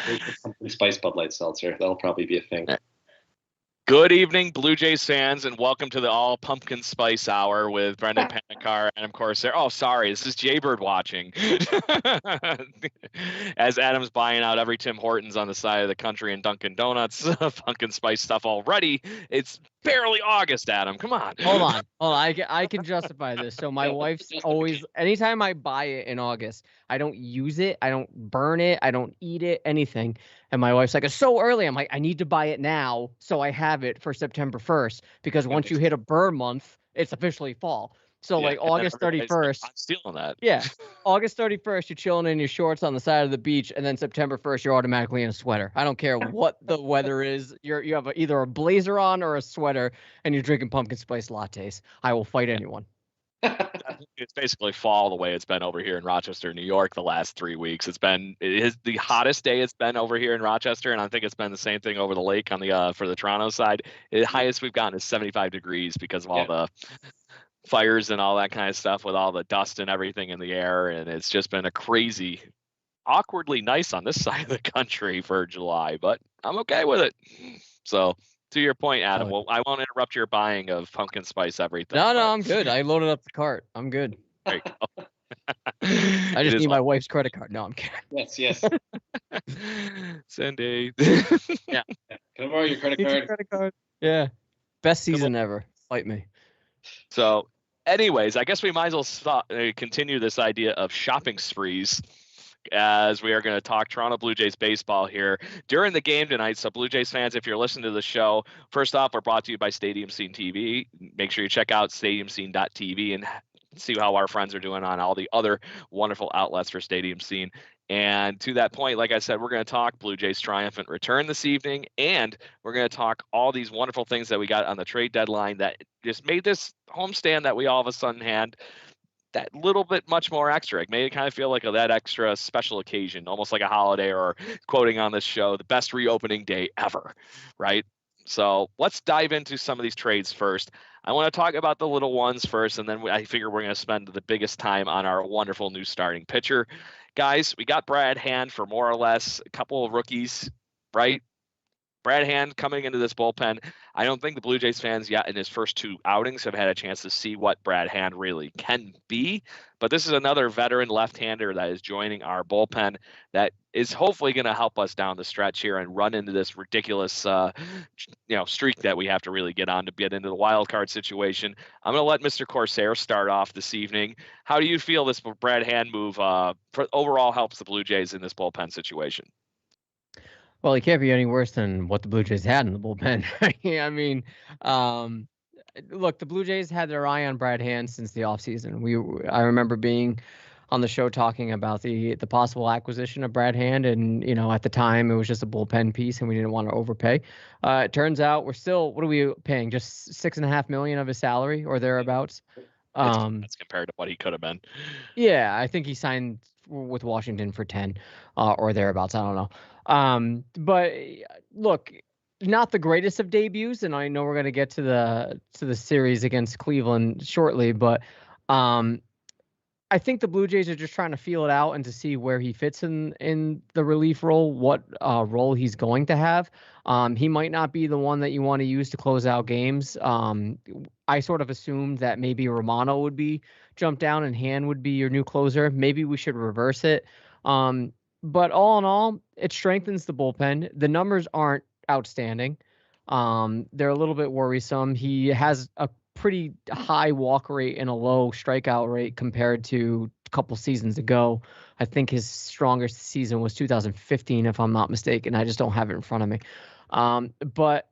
Wait for pumpkin spice Bud Light seltzer. That'll probably be a thing. Good evening, Blue Jays fans, and welcome to the All Pumpkin Spice Hour with Brendan Panikar and, of course, there. Oh, sorry, this is Jaybird watching. As Adam's buying out every Tim Hortons on the side of the country and Dunkin' Donuts pumpkin spice stuff already. It's barely August, Adam. Come on. Hold on. I can justify this. So my wife's always, anytime I buy it in August, I don't use it, I don't burn it, I don't eat it, anything. And my wife's like, it's so early. I'm like, I need to buy it now so I have it for September 1st, because once you hit a burn month, it's officially fall. So like August 31st. I'm stealing that. Yeah. August 31st, you're chilling in your shorts on the side of the beach, and then September 1st, you're automatically in a sweater. I don't care what the weather is. You have either a blazer on or a sweater, and you're drinking pumpkin spice lattes. I will fight anyone. It's basically fall the way it's been over here in Rochester, New York, the last 3 weeks. It is the hottest day it's been over here in Rochester, and I think it's been the same thing over the lake on the for the Toronto side. The highest we've gotten is 75 degrees because of all the fires and all that kind of stuff with all the dust and everything in the air, and it's just been a crazy, awkwardly nice on this side of the country for July, but I'm okay with it. So to your point, Adam, well, I won't interrupt your buying of pumpkin spice everything. No, I'm good. I loaded up the cart. I'm good. There you go. I just need my wife's credit card. No, I'm kidding. Yes. Cindy. Yeah. Can I borrow your credit card? Yeah. Best season ever. Fight me. So, anyways, I guess we might as well continue this idea of shopping sprees, as we are going to talk Toronto Blue Jays baseball here during the game tonight. So Blue Jays fans, if you're listening to the show, first off, we're brought to you by Stadium Scene TV. Make sure you check out stadiumscene.tv and see how our friends are doing on all the other wonderful outlets for Stadium Scene. And to that point, like I said, we're going to talk Blue Jays triumphant return this evening, and we're going to talk all these wonderful things that we got on the trade deadline that just made this homestand that we all of a sudden had that little bit much more extra. It made it kind of feel like that extra special occasion, almost like a holiday, or quoting on this show, the best reopening day ever, right? So let's dive into some of these trades first. I want to talk about the little ones first, and then I figure we're going to spend the biggest time on our wonderful new starting pitcher. Guys, we got Brad Hand for more or less a couple of rookies, right? Brad Hand coming into this bullpen. I don't think the Blue Jays fans yet in his first two outings have had a chance to see what Brad Hand really can be. But this is another veteran left-hander that is joining our bullpen that is hopefully going to help us down the stretch here and run into this ridiculous streak that we have to really get on to get into the wild card situation. I'm going to let Mr. Corsair start off this evening. How do you feel this Brad Hand move overall helps the Blue Jays in this bullpen situation? Well, it can't be any worse than what the Blue Jays had in the bullpen. I mean, look, the Blue Jays had their eye on Brad Hand since the offseason. I remember being on the show talking about the possible acquisition of Brad Hand, and at the time it was just a bullpen piece, and we didn't want to overpay. It turns out we're still, what are we paying? Just $6.5 million of his salary or thereabouts. That's compared to what he could have been. Yeah, I think he signed with Washington for 10 or thereabouts. I don't know. But look, not the greatest of debuts, and I know we're going to get to the series against Cleveland shortly, but I think the Blue Jays are just trying to feel it out and to see where he fits in the relief role, what role he's going to have. He might not be the one that you want to use to close out games. I sort of assumed that maybe Romano would be jumped down and Hand would be your new closer. Maybe we should reverse it. But all in all, it strengthens the bullpen. The numbers aren't outstanding. They're a little bit worrisome. He has a pretty high walk rate and a low strikeout rate compared to a couple seasons ago. I think his strongest season was 2015, if I'm not mistaken. I just don't have it in front of me. But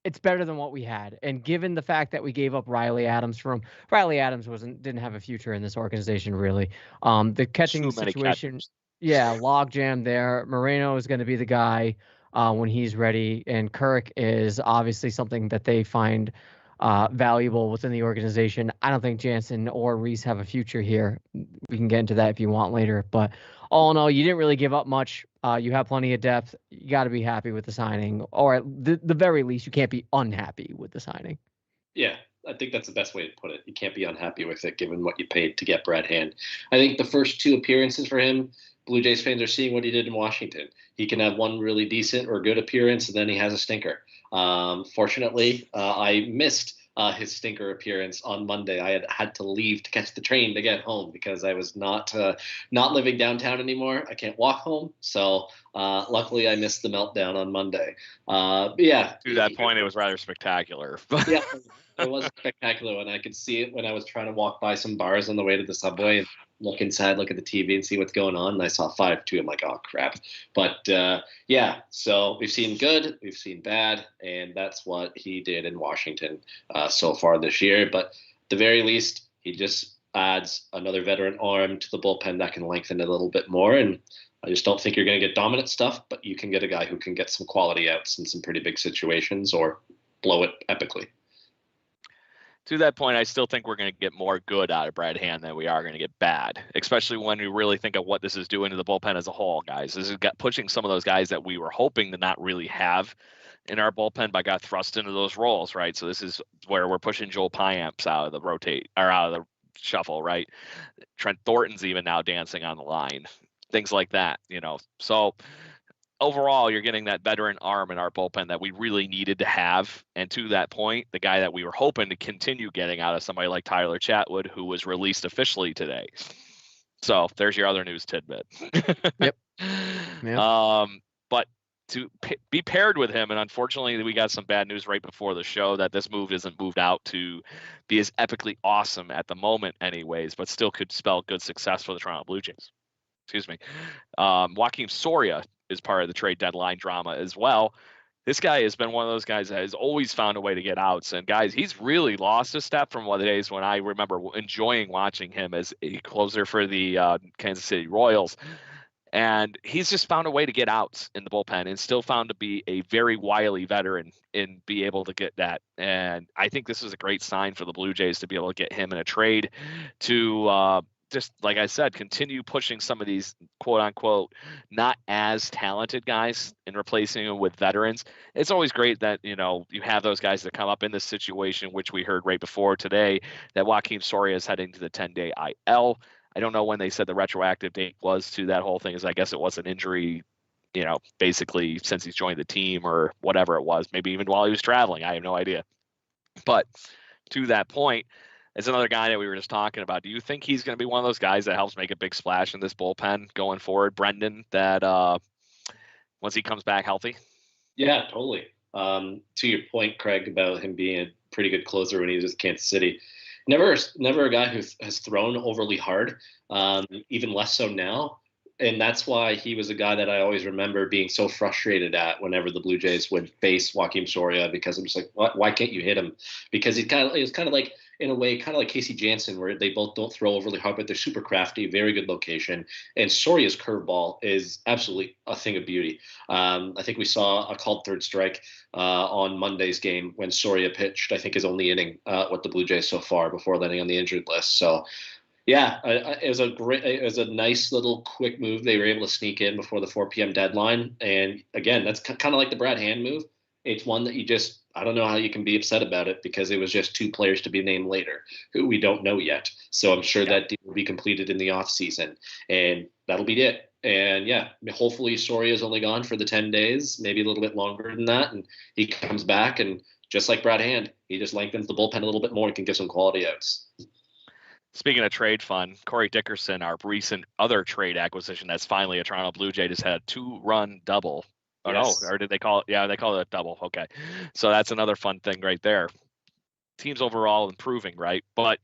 it's better than what we had. And given the fact that we gave up Riley Adams for him, Riley Adams didn't have a future in this organization, really. The catching situation, logjam there. Moreno is going to be the guy when he's ready. And Kirk is obviously something that they find valuable within the organization. I don't think Jansen or Reese have a future here. We can get into that if you want later. But all in all, you didn't really give up much. You have plenty of depth. You got to be happy with the signing, or at the very least, you can't be unhappy with the signing. Yeah, I think that's the best way to put it. You can't be unhappy with it given what you paid to get Brad Hand. I think the first 2 appearances for him, Blue Jays fans are seeing what he did in Washington. He can have one really decent or good appearance, and then he has a stinker. Fortunately, I missed his stinker appearance on Monday. I had to leave to catch the train to get home because I was not living downtown anymore. I can't walk home, so luckily I missed the meltdown on Monday. Yeah, to that point, it was rather spectacular. Yeah, it was spectacular when I could see it when I was trying to walk by some bars on the way to the subway and look inside, look at the TV and see what's going on. And I saw 5-2. I'm like, oh, crap. But yeah, so we've seen good, we've seen bad, and that's what he did in Washington so far this year. But at the very least, he just adds another veteran arm to the bullpen that can lengthen it a little bit more. And I just don't think you're going to get dominant stuff, but you can get a guy who can get some quality outs in some pretty big situations or blow it epically. To that point, I still think we're going to get more good out of Brad Hand than we are going to get bad, especially when we really think of what this is doing to the bullpen as a whole, guys. This is pushing some of those guys that we were hoping to not really have in our bullpen, but got thrust into those roles, right? So this is where we're pushing Joel Payamps out of the shuffle, right? Trent Thornton's even now dancing on the line, things like that, So overall, you're getting that veteran arm in our bullpen that we really needed to have. And to that point, the guy that we were hoping to continue getting out of somebody like Tyler Chatwood, who was released officially today. So there's your other news tidbit. Yep. But to be paired with him, and unfortunately we got some bad news right before the show that this move isn't moved out to be as epically awesome at the moment anyways, but still could spell good success for the Toronto Blue Jays. Excuse me. Joakim Soria is part of the trade deadline drama as well. This guy has been one of those guys that has always found a way to get outs. And guys, he's really lost a step from one of the days when I remember enjoying watching him as a closer for the Kansas City Royals. And he's just found a way to get outs in the bullpen and still found to be a very wily veteran and be able to get that. And I think this is a great sign for the Blue Jays to be able to get him in a trade to just like I said, continue pushing some of these quote unquote not as talented guys and replacing them with veterans. It's always great that, you have those guys that come up in this situation, which we heard right before today, that Joakim Soria is heading to the 10-day IL. I don't know when they said the retroactive date was to that whole thing, as I guess it was an injury, basically since he's joined the team or whatever it was, maybe even while he was traveling. I have no idea. But to that point, as another guy that we were just talking about, do you think he's going to be one of those guys that helps make a big splash in this bullpen going forward, Brendan, that once he comes back healthy? Yeah, totally. To your point, Craig, about him being a pretty good closer when he was with Kansas City, never a guy who has thrown overly hard, even less so now. And that's why he was a guy that I always remember being so frustrated at whenever the Blue Jays would face Joakim Soria, because I'm just like, why can't you hit him? Because it was kind of like, in a way, kind of like Casey Jansen, where they both don't throw overly hard, but they're super crafty, very good location. And Soria's curveball is absolutely a thing of beauty. I think we saw a called third strike on Monday's game when Soria pitched, I think, his only inning with the Blue Jays so far before landing on the injured list. So, yeah, it was a nice little quick move. They were able to sneak in before the 4 p.m. deadline. And again, that's kind of like the Brad Hand move. It's one that I don't know how you can be upset about it, because it was just 2 players to be named later who we don't know yet. So I'm sure that deal will be completed in the off season, and that'll be it. And yeah, hopefully Soria is only gone for the 10 days, maybe a little bit longer than that. And he comes back, and just like Brad Hand, he just lengthens the bullpen a little bit more and can get some quality outs. Speaking of trade fun, Corey Dickerson, our recent other trade acquisition that's finally a Toronto Blue Jay, just had a 2-run double. Oh, yes. No, or did they call it? Yeah, they call it a double. Okay. So that's another fun thing right there. Teams overall improving, right? But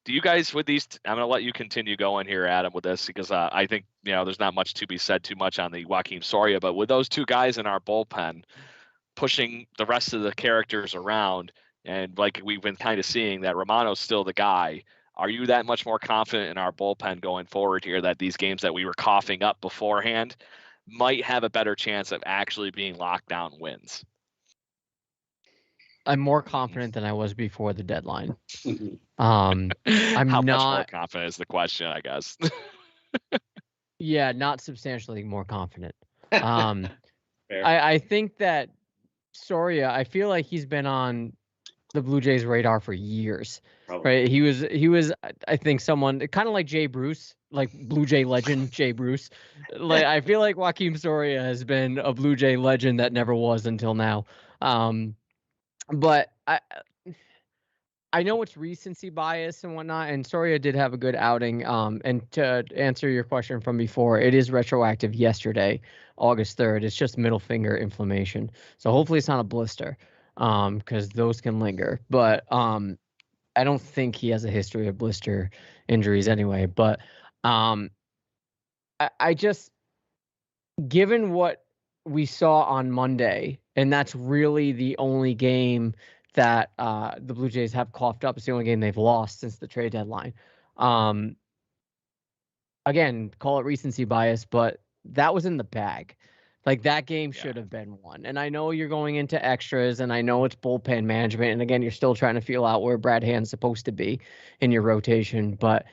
do you guys, with these, I'm going to let you continue going here, Adam, with this, because I think, there's not much to be said too much on the Joakim Soria, but with those 2 guys in our bullpen pushing the rest of the characters around, and like we've been kind of seeing that Romano's still the guy, are you that much more confident in our bullpen going forward here that these games that we were coughing up beforehand might have a better chance of actually being lockdown wins? I'm more confident than I was before the deadline. I'm How much more confident is the question, I guess. Yeah, not substantially more confident. I think that Soria, I feel like he's been on the Blue Jays radar for years. Probably. Right? He was I think someone kind of like Jay Bruce, like Blue Jay legend Jay Bruce. Like I feel like Joaquim Soria has been a Blue Jay legend that never was until now. But I know it's recency bias and whatnot, and Soria did have a good outing. And to answer your question from before, it is retroactive yesterday, August 3rd. It's just middle finger inflammation. So hopefully it's not a blister, because those can linger. But I don't think he has a history of blister injuries anyway. But I just, given what we saw on Monday, and that's really the only game that the Blue Jays have coughed up. It's the only game they've lost since the trade deadline. Again, call it recency bias, but that was in the bag. Like that game should have been won. And I know you're going into extras, and I know it's bullpen management. And again, you're still trying to feel out where Brad Hand's supposed to be in your rotation, but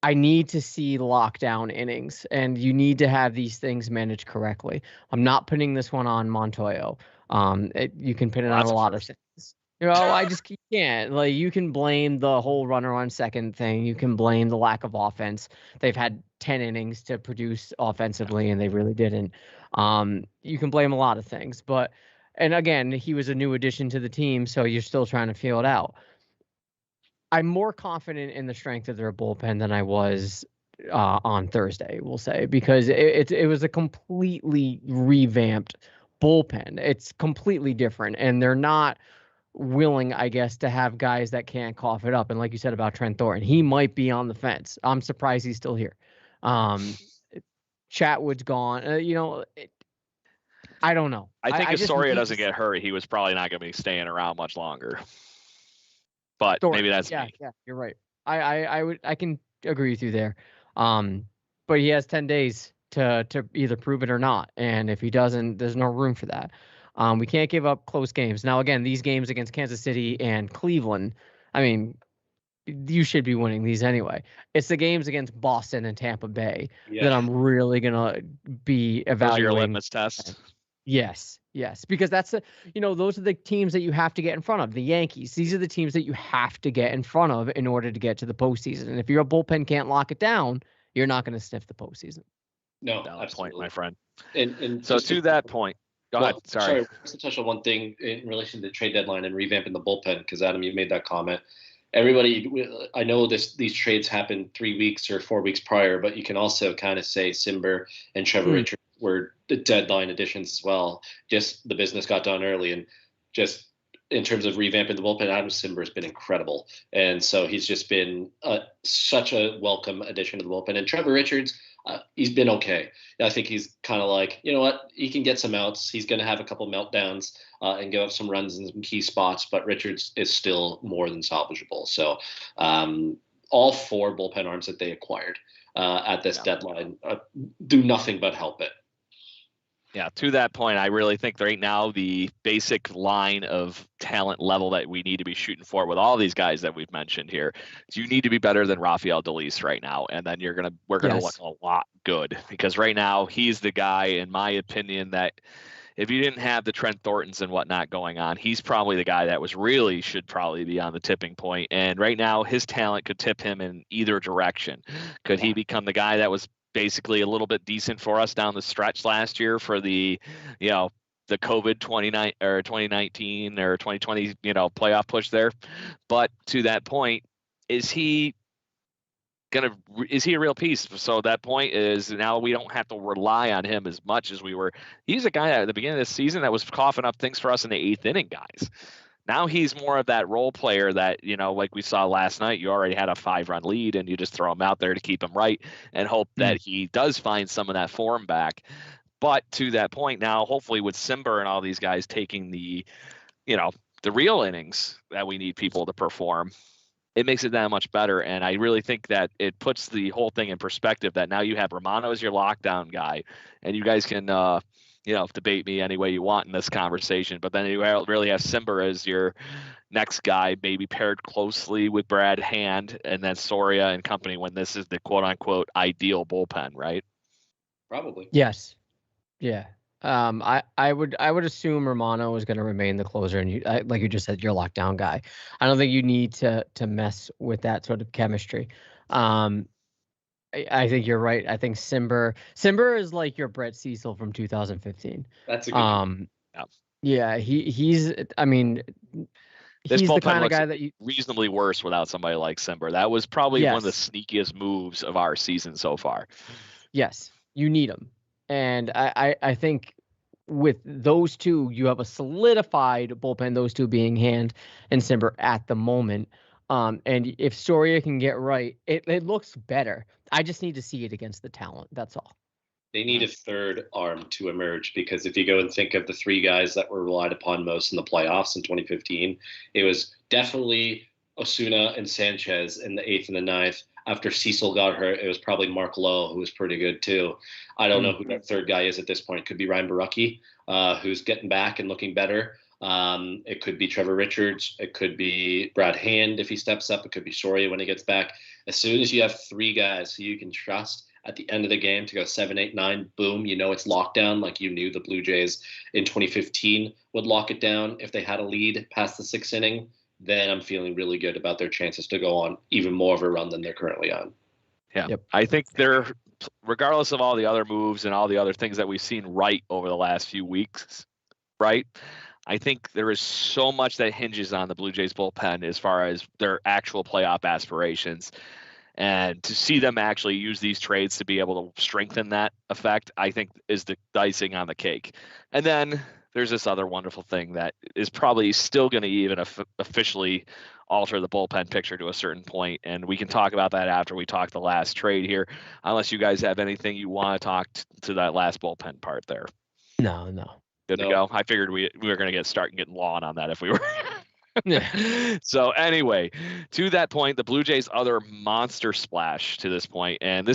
I need to see lockdown innings, and you need to have these things managed correctly. I'm not putting this one on Montoyo. You can pin it on a lot of things. You know, I just can't. Like, you can blame the whole runner on second thing. You can blame the lack of offense. They've had 10 innings to produce offensively, and they really didn't. You can blame a lot of things, and again, he was a new addition to the team, so you're still trying to feel it out. I'm more confident in the strength of their bullpen than I was on Thursday, we'll say, because it was a completely revamped bullpen. It's completely different, and they're not willing, I guess, to have guys that can't cough it up. And like you said about Trent Thornton, he might be on the fence. I'm surprised he's still here. Chatwood's gone. I don't know. I think if just Soria need doesn't get hurt, he was probably not going to be staying around much longer. But Thornton, maybe that's yeah, me. yeah, you're right. I can agree with you there. But he has 10 days to either prove it or not. And if he doesn't, there's no room for that. We can't give up close games. Now, again, these games against Kansas City and Cleveland, I mean, you should be winning these anyway. It's the games against Boston and Tampa Bay that I'm really gonna be evaluating. Those are your litmus tests. Yes, because those are the teams that you have to get in front of. The Yankees, these are the teams that you have to get in front of in order to get to the postseason. And if your bullpen can't lock it down, you're not going to sniff the postseason. No, absolutely. Point, my friend. And so to that point, go ahead. Sorry. Just to touch on one thing in relation to the trade deadline and revamping the bullpen, because Adam, you made that comment. Everybody, I know these trades happened 3 weeks or 4 weeks prior, but you can also kind of say Simber and Trevor Richards were the deadline additions as well. Just the business got done early, and just in terms of revamping the bullpen, Adam Simber has been incredible, and so he's just been such a welcome addition to the bullpen. And Trevor Richards, he's been okay. I think he's kind of like, you know what, he can get some outs. He's going to have a couple meltdowns and give up some runs in some key spots, but Richards is still more than salvageable. So all 4 bullpen arms that they acquired at this deadline do nothing but help it. Yeah, to that point, I really think right now the basic line of talent level that we need to be shooting for with all these guys that we've mentioned here is you need to be better than Rafael Delis right now, and then we're gonna look a lot good, because right now he's the guy, in my opinion, that if you didn't have the Trent Thorntons and whatnot going on, he's probably the guy that should probably be on the tipping point. And right now his talent could tip him in either direction. Could he become the guy that was basically a little bit decent for us down the stretch last year for the COVID 2019 or 2020, playoff push there? But to that point, is he a real piece? So that point is now we don't have to rely on him as much as we were. He's a guy at the beginning of the season that was coughing up things for us in the 8th inning, guys. Now he's more of that role player that, like we saw last night, you already had a 5-run lead and you just throw him out there to keep him right and hope that he does find some of that form back. But to that point now, hopefully with Simber and all these guys taking the real innings that we need people to perform, it makes it that much better. And I really think that it puts the whole thing in perspective that now you have Romano as your lockdown guy, and you guys can, debate me any way you want in this conversation. But then you really have Simber as your next guy, maybe paired closely with Brad Hand and then Soria and company when this is the quote unquote ideal bullpen, right? Probably. Yes. Yeah. I would assume Romano is going to remain the closer, and like you just said, you're a lockdown guy. I don't think you need to mess with that sort of chemistry. I think you're right. I think Simber is like your Brett Cecil from 2015. That's a good point. Yeah. Yeah, he's. I mean, This he's the bullpen kind of looks guy that you. reasonably worse without somebody like Simber. That was probably one of the Yes. sneakiest moves of our season so far. Yes, you need him, and I think with those two, you have a solidified bullpen. Those two being Hand and Simber at the moment. And if Soria can get right, it looks better. I just need to see it against the talent. That's all. They need a third arm to emerge, because if you go and think of the three guys that were relied upon most in the playoffs in 2015, it was definitely Osuna and Sanchez in the eighth and the ninth. After Cecil got hurt, it was probably Mark Lowe, who was pretty good too. I don't know who that third guy is at this point. It could be Ryan Barucki, who's getting back and looking better. It could be Trevor Richards. It could be Brad Hand if he steps up. It could be Soria when he gets back. As soon as you have three guys who you can trust at the end of the game to go 7, 8, 9, boom, you know it's lockdown, like you knew the Blue Jays in 2015 would lock it down if they had a lead past the sixth inning. Then I'm feeling really good about their chances to go on even more of a run than they're currently on. Yeah. Yep. I think they're, regardless of all the other moves and all the other things that we've seen right over the last few weeks, right? I think there is so much that hinges on the Blue Jays bullpen as far as their actual playoff aspirations. And to see them actually use these trades to be able to strengthen that effect, I think is the icing on the cake. And then there's this other wonderful thing that is probably still going to even officially alter the bullpen picture to a certain point. And we can talk about that after we talk the last trade here, unless you guys have anything you want to talk to that last bullpen part there. No. Good to go. I figured we were going to start getting lawn on that if we were. Yeah. So anyway, to that point, the Blue Jays' other monster splash to this point, and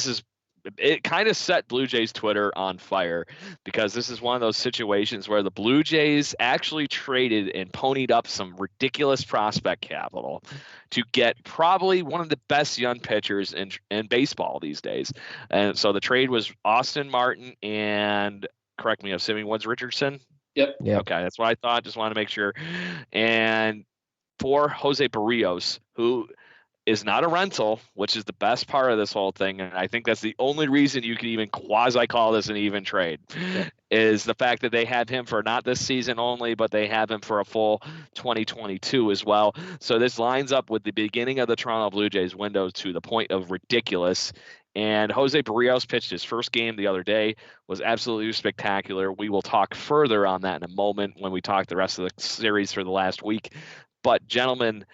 it kind of set Blue Jays Twitter on fire, because this is one of those situations where the Blue Jays actually traded and ponied up some ridiculous prospect capital to get probably one of the best young pitchers in baseball these days. And so the trade was Austin Martin and, correct me if Sammy Woods Richardson. Yep. Okay, that's what I thought. Just want to make sure. And for Jose Barrios, who is not a rental, which is the best part of this whole thing, and I think that's the only reason you can even quasi call this an even trade, is the fact that they have him for not this season only, but they have him for a full 2022 as well. So this lines up with the beginning of the Toronto Blue Jays window to the point of ridiculous. And Jose Barrios pitched his first game the other day, was absolutely spectacular. We will talk further on that in a moment when we talk the rest of the series for the last week. But gentlemen,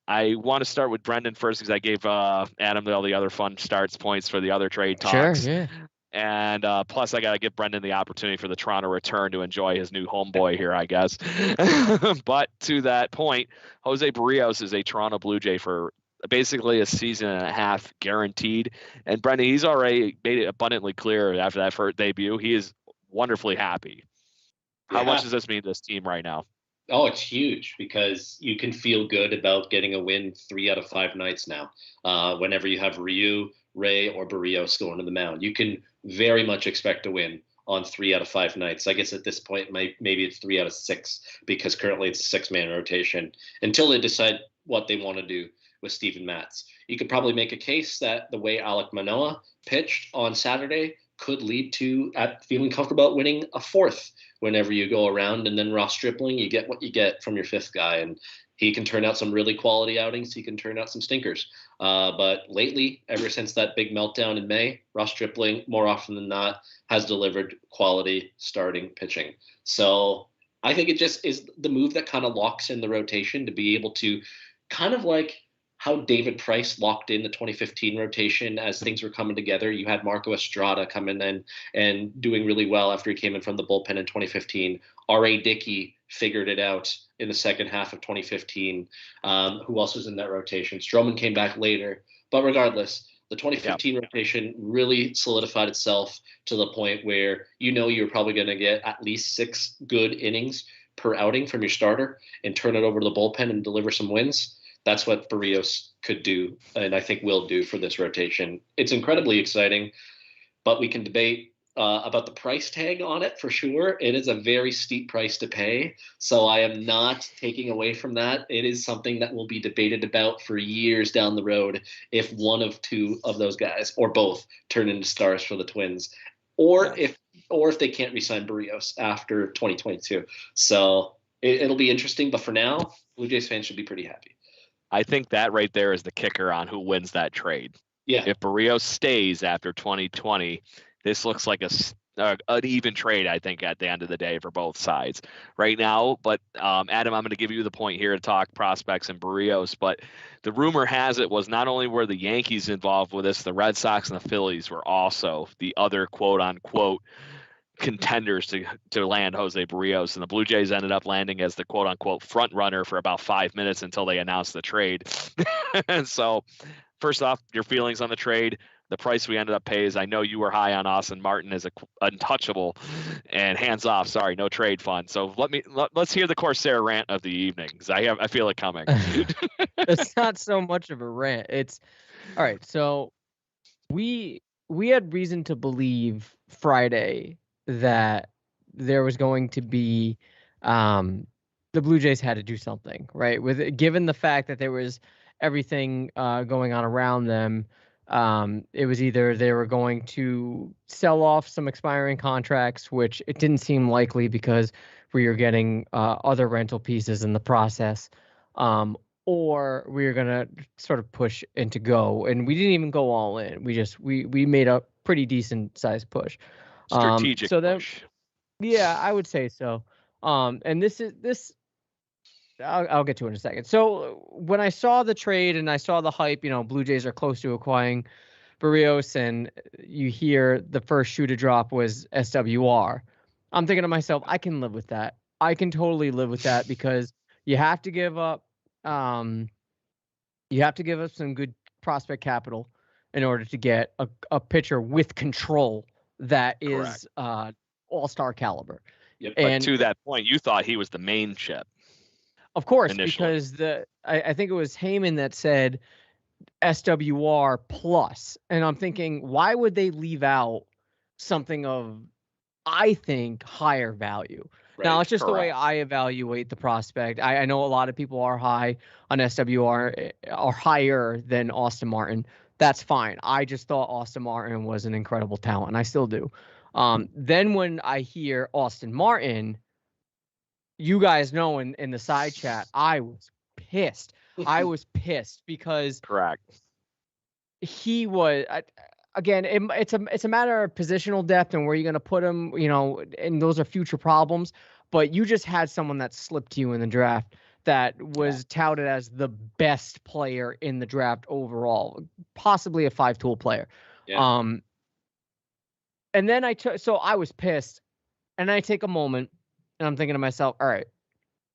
I want to start with Brendan first, because I gave Adam all the other fun starts points for the other trade talks. Sure, yeah. And plus, I got to give Brendan the opportunity for the Toronto return to enjoy his new homeboy here, I guess. But to that point, Jose Barrios is a Toronto Blue Jay for basically a season and a half guaranteed. And Brendan, he's already made it abundantly clear after that first debut, he is wonderfully happy. How much does this mean to this team right now? Oh, it's huge, because you can feel good about getting a win 3 out of 5 nights now. Whenever you have Ryu, Ray, or Barrios going to the mound, you can very much expect a win on 3 out of 5 nights. I guess at this point, maybe it's 3 out of 6, because currently it's a 6-man rotation until they decide what they want to do with Steven Matz. You could probably make a case that the way Alek Manoah pitched on Saturday could lead to feeling comfortable about winning a 4th whenever you go around. And then Ross Stripling, you get what you get from your 5th guy, and he can turn out some really quality outings. He can turn out some stinkers. But lately, ever since that big meltdown in May, Ross Stripling, more often than not, has delivered quality starting pitching. So I think it just is the move that kind of locks in the rotation to be able to, kind of like how David Price locked in the 2015 rotation as things were coming together. You had Marco Estrada coming in and doing really well after he came in from the bullpen in 2015. R.A. Dickey figured it out in the second half of 2015. Who else was in that rotation? Stroman came back later. But regardless, the 2015 rotation really solidified itself to the point where you're probably going to get at least 6 good innings per outing from your starter and turn it over to the bullpen and deliver some wins. That's what Barrios could do, and I think will do for this rotation. It's incredibly exciting, but we can debate about the price tag on it for sure. It is a very steep price to pay. So I am not taking away from that. It is something that will be debated about for years down the road if one of two of those guys or both turn into stars for the Twins, or if they can't re-sign Barrios after 2022. So it'll be interesting. But for now, Blue Jays fans should be pretty happy. I think that right there is the kicker on who wins that trade. Yeah. If Barrios stays after 2020, this looks like an even trade, I think, at the end of the day for both sides right now. But Adam, I'm going to give you the point here to talk prospects and Barrios. But the rumor has it was not only were the Yankees involved with this, the Red Sox and the Phillies were also the other quote unquote contenders to land Jose Barrios, and the Blue Jays ended up landing as the quote unquote front runner for about 5 minutes until they announced the trade. And so first off, your feelings on the trade, the price we ended up pays. I know you were high on Austin Martin as a untouchable and hands off. Sorry, no trade fund. So let's hear the Corsair rant of the evening, because I feel it coming. It's not so much of a rant. It's all right. So we had reason to believe Friday that there was going to be the Blue Jays had to do something, right? Given the fact that there was everything going on around them, it was either they were going to sell off some expiring contracts, which it didn't seem likely because we were getting other rental pieces in the process, or we were going to sort of push into go, and we didn't even go all in. We made a pretty decent sized push. Strategic push. Yeah, I would say so. And this I'll get to it in a second. So when I saw the trade and I saw the hype, Blue Jays are close to acquiring Barrios, and you hear the first shoe to drop was SWR. I'm thinking to myself, I can live with that. I can totally live with that, because you have to give up some good prospect capital in order to get a pitcher with control that is all-star caliber. Yep. But to that point, you thought he was the main chip. Of course, initially. Because I think it was Heyman that said SWR plus, and I'm thinking, why would they leave out something of, I think, higher value? Right, now, it's just the way I evaluate the prospect. I know a lot of people are high on SWR, are higher than Austin Martin. That's fine. I just thought Austin Martin was an incredible talent, and I still do. Then when I hear Austin Martin, you guys know in the side chat, I was pissed. I was pissed because he was, again, it's a matter of positional depth and where you're going to put him, and those are future problems. But you just had someone that slipped to you in the draft that was touted as the best player in the draft overall, possibly a 5-tool player. Yeah. And then so I was pissed, and I take a moment and I'm thinking to myself, all right,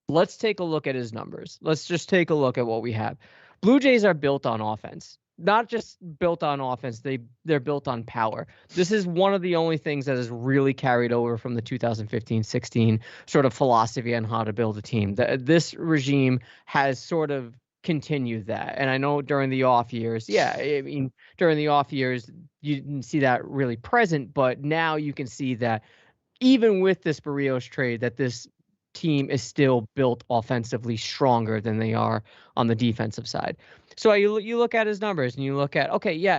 let's take a look at his numbers. Let's just take a look at what we have. Blue Jays are built on offense. Not just built on offense, they're built on power. This is one of the only things that is really carried over from the 2015-16 sort of philosophy on how to build a team. This regime has sort of continued that. And I know during the off years, during the off years, you didn't see that really present, but now you can see that even with this Barrios trade, that this team is still built offensively stronger than they are on the defensive side. So you look at his numbers and you look at,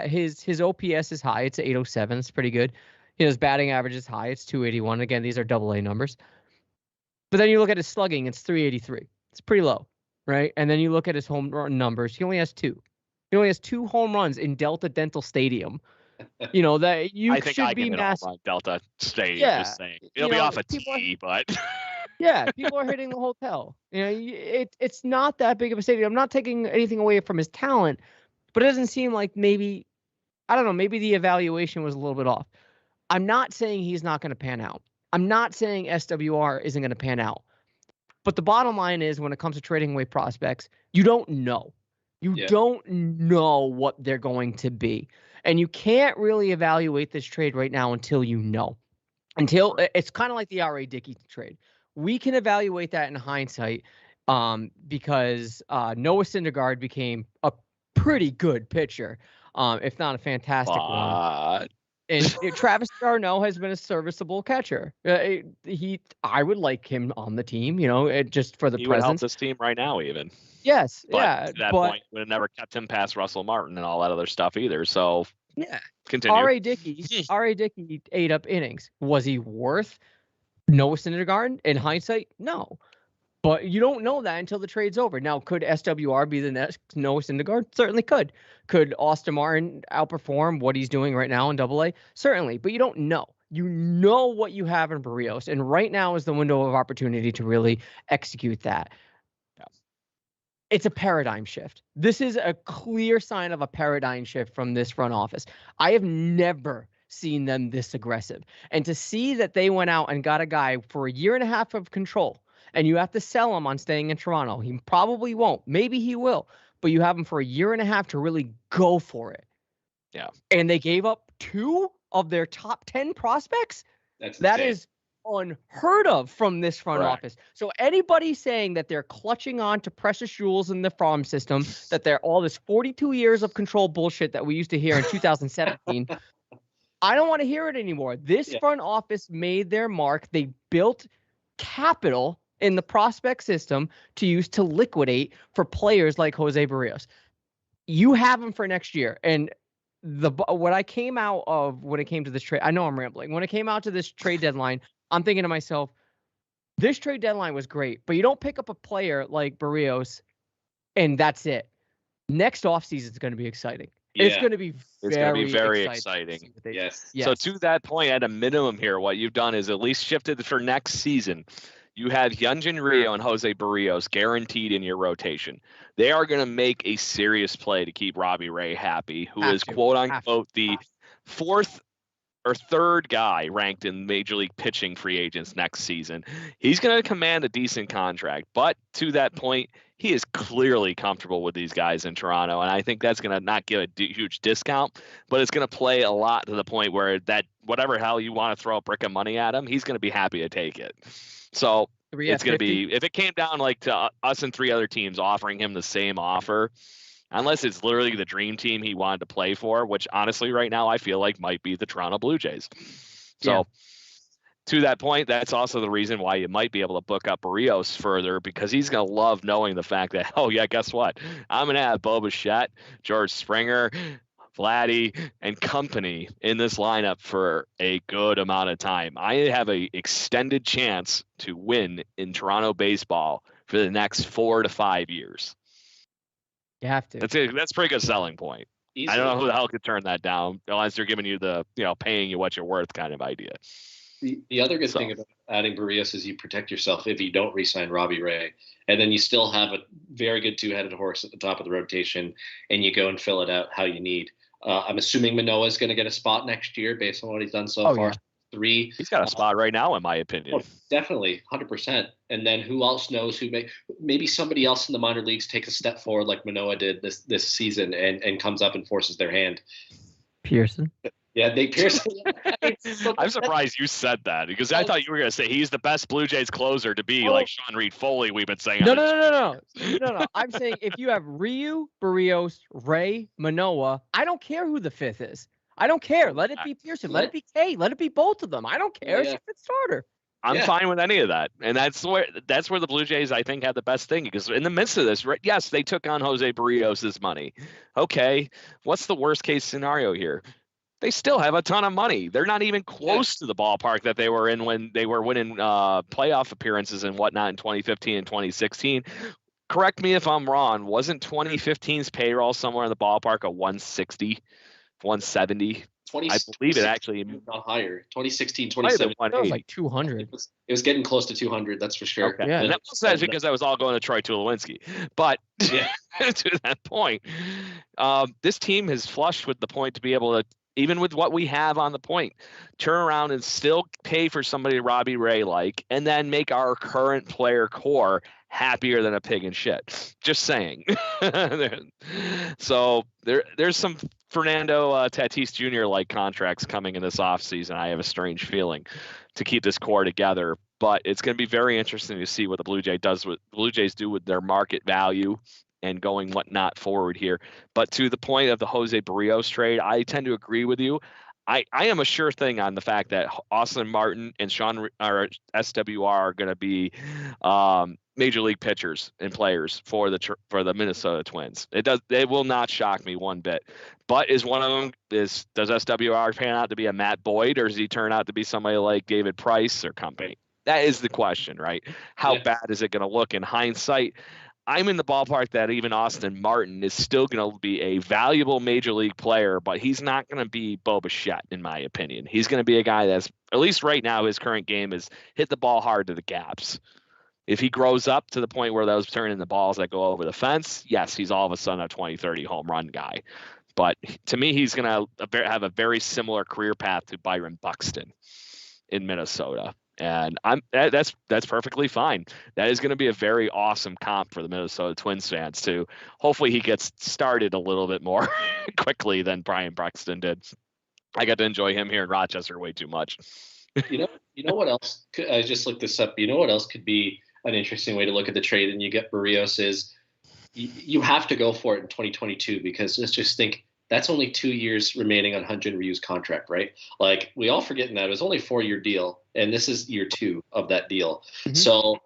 his OPS is high. It's 807. It's pretty good. His batting average is high. It's 281. Again, these are AA numbers. But then you look at his slugging. It's 383. It's pretty low, right? And then you look at his home run numbers. He only has 2. He only has 2 home runs in Delta Dental Stadium. That you I think should I be give it mass. On Delta Stadium. Yeah, just saying. It'll be off a tee, but yeah, people are hitting the hotel. It's not that big of a stadium. I'm not taking anything away from his talent, but it doesn't seem like maybe the evaluation was a little bit off. I'm not saying he's not going to pan out. I'm not saying SWR isn't going to pan out. But the bottom line is, when it comes to trading away prospects, you don't know. You don't know what they're going to be. And you can't really evaluate this trade right now until you know. Until it's kind of like the R.A. Dickey trade. We can evaluate that in hindsight because Noah Syndergaard became a pretty good pitcher, if not a fantastic one. And Travis d'Arnaud has been a serviceable catcher. I would like him on the team, just for the He would help presence. this team right now, even. Yes, But yeah, to that point, would have never kept him past Russell Martin and all that other stuff either. So yeah, continue. R.A. Dickey ate up innings. Was he worth Noah Syndergaard in hindsight? No. But you don't know that until the trade's over. Now, could SWR be the next Noah Syndergaard? Certainly could. Could Austin Martin outperform what he's doing right now in AA? Certainly. But you don't know. You know what you have in Barrios. And right now is the window of opportunity to really execute that. Yeah. It's a paradigm shift. This is a clear sign of a paradigm shift from this front office. I have never seen them this aggressive. And to see that they went out and got a guy for a year and a half of control, and you have to sell him on staying in Toronto. He probably won't. Maybe he will. But you have him for a year and a half to really go for it. Yeah. And they gave up 2 of their top 10 prospects? That is unheard of from this front office. So anybody saying that they're clutching on to precious jewels in the farm system, that they're all this 42 years of control bullshit that we used to hear in 2017, I don't want to hear it anymore. This front office made their mark. They built capital in the prospect system to use to liquidate for players like Jose Barrios. You have him for next year. And when I came out of, when it came to this trade, I know I'm rambling. When it came out to this trade deadline, I'm thinking to myself, this trade deadline was great, but you don't pick up a player like Barrios and that's it. Next offseason is going to be exciting. Yeah. It's going to be very exciting. Yes. So to that point, at a minimum here, what you've done is at least shifted for next season. You have Hyunjin Ryu and Jose Barrios guaranteed in your rotation. They are going to make a serious play to keep Robbie Ray happy, who is quote unquote the 4th or 3rd guy ranked in Major League pitching free agents next season. He's going to command a decent contract, but to that point, he is clearly comfortable with these guys in Toronto, and I think that's going to not give a huge discount, but it's going to play a lot to the point where that whatever hell you want to throw a brick of money at him, he's going to be happy to take it. So it's going to be, if it came down like to us and 3 other teams offering him the same offer, unless it's literally the dream team he wanted to play for, which honestly right now I feel like might be the Toronto Blue Jays. So to that point, that's also the reason why you might be able to book up Barrios further, because he's going to love knowing the fact that, oh yeah, guess what? I'm going to have Bo Bichette, George Springer, Vladdy, and company in this lineup for a good amount of time. I have a extended chance to win in Toronto baseball for the next 4 to 5 years. You have to. That's a pretty good selling point. Easily. I don't know who the hell could turn that down unless they're giving you the, paying you what you're worth kind of idea. The other good thing about adding Barrios is you protect yourself if you don't re-sign Robbie Ray, and then you still have a very good 2-headed horse at the top of the rotation, and you go and fill it out how you need. I'm assuming Manoah is going to get a spot next year based on what he's done so far. Yeah. 3. He's got a spot right now, in my opinion. Definitely, 100%. And then who else knows maybe somebody else in the minor leagues takes a step forward like Manoah did this season and comes up and forces their hand. Pearson. Yeah, Nate Pearson. I'm surprised you said that, because I thought you were going to say he's the best Blue Jays closer to be like Sean Reed Foley we've been saying. No. I'm saying if you have Ryu, Barrios, Ray, Manoah, I don't care who the 5th is. I don't care. Let it be Pearson. Let it be Kay. Let it be both of them. I don't care. It's a 5th starter. I'm fine with any of that. And that's where the Blue Jays, I think, had the best thing, because in the midst of this, yes, they took on Jose Barrios' money. Okay, what's the worst case scenario here? They still have a ton of money. They're not even close to the ballpark that they were in when they were winning playoff appearances and whatnot in 2015 and 2016. Correct me if I'm wrong. Wasn't 2015's payroll somewhere in the ballpark of 160, 170? I believe it actually. Not higher. 2016, 2017. That was like 200. It was getting close to 200. That's for sure. Okay. Yeah, and that's because I was all going to Troy Tulowitzki. But to that point, this team is flushed with the point to be able to, even with what we have on the point, turn around and still pay for somebody Robbie Ray like, and then make our current player core happier than a pig in shit. Just saying. So there's some Fernando Tatis Jr. like contracts coming in this offseason. I have a strange feeling to keep this core together, but it's going to be very interesting to see what the Blue Jays do with their market value and going whatnot forward here. But to the point of the Jose Barrios trade, I tend to agree with you. I am a sure thing on the fact that Austin Martin and Sean or SWR are going to be major league pitchers and players for the Minnesota Twins. It will not shock me one bit. But is one of them does SWR pan out to be a Matt Boyd, or does he turn out to be somebody like David Price or company? That is the question, right? How bad is it going to look in hindsight? I'm in the ballpark that even Austin Martin is still going to be a valuable major league player, but he's not going to be Bo Bichette, in my opinion. He's going to be a guy that's, at least right now, his current game is hit the ball hard to the gaps. If he grows up to the point where those turn into balls that go over the fence, yes, he's all of a sudden a 20, 30 home run guy. But to me, he's going to have a very similar career path to Byron Buxton in Minnesota. And that's perfectly fine. That is going to be a very awesome comp for the Minnesota Twins fans too. Hopefully he gets started a little bit more quickly than Brian Buxton did. I got to enjoy him here in Rochester way too much. You know what else? I just looked this up. You know what else could be an interesting way to look at the trade and you get Barrios is you have to go for it in 2022 because let's just think that's only 2 years remaining on Hyun-Jin Ryu's contract, right? Like we all forgetting that it was only a 4-year deal, and this is year 2 of that deal. Mm-hmm. So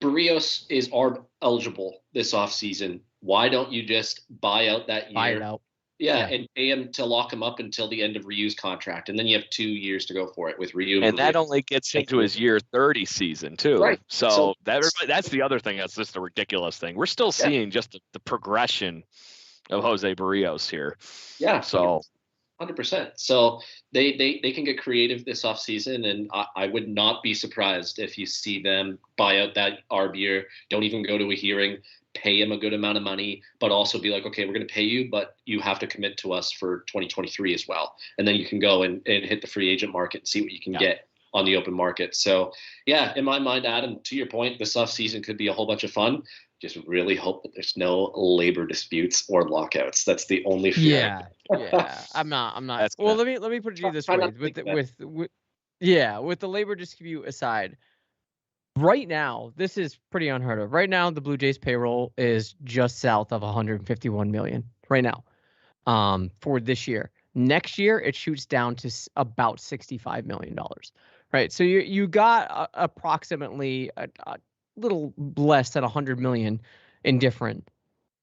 Barrios is ARB eligible this offseason. Why don't you just buy out that year? Buy it out. Yeah, and pay him to lock him up until the end of Ryu's contract, and then you have 2 years to go for it with Ryu. And that only gets him to his year 30 season too. Right. So that's the other thing. That's just a ridiculous thing. We're still seeing just the progression of Jose Barrios here. Yeah. So 100%. So they can get creative this offseason, and I would not be surprised if you see them buy out that ARB year, don't even go to a hearing, pay him a good amount of money, but also be like, okay, we're going to pay you, but you have to commit to us for 2023 as well. And then you can go and hit the free agent market and see what you can get on the open market. So yeah, in my mind, Adam, to your point, this offseason could be a whole bunch of fun. Just really hope that there's no labor disputes or lockouts. That's the only fear. Yeah. I'm not. Well, let me put it to you this way. With the labor dispute aside, right now, this is pretty unheard of. Right now, the Blue Jays payroll is just south of 151 million right now, for this year. Next year, it shoots down to about $65 million. Right. So you got approximately a little less than 100 million in different.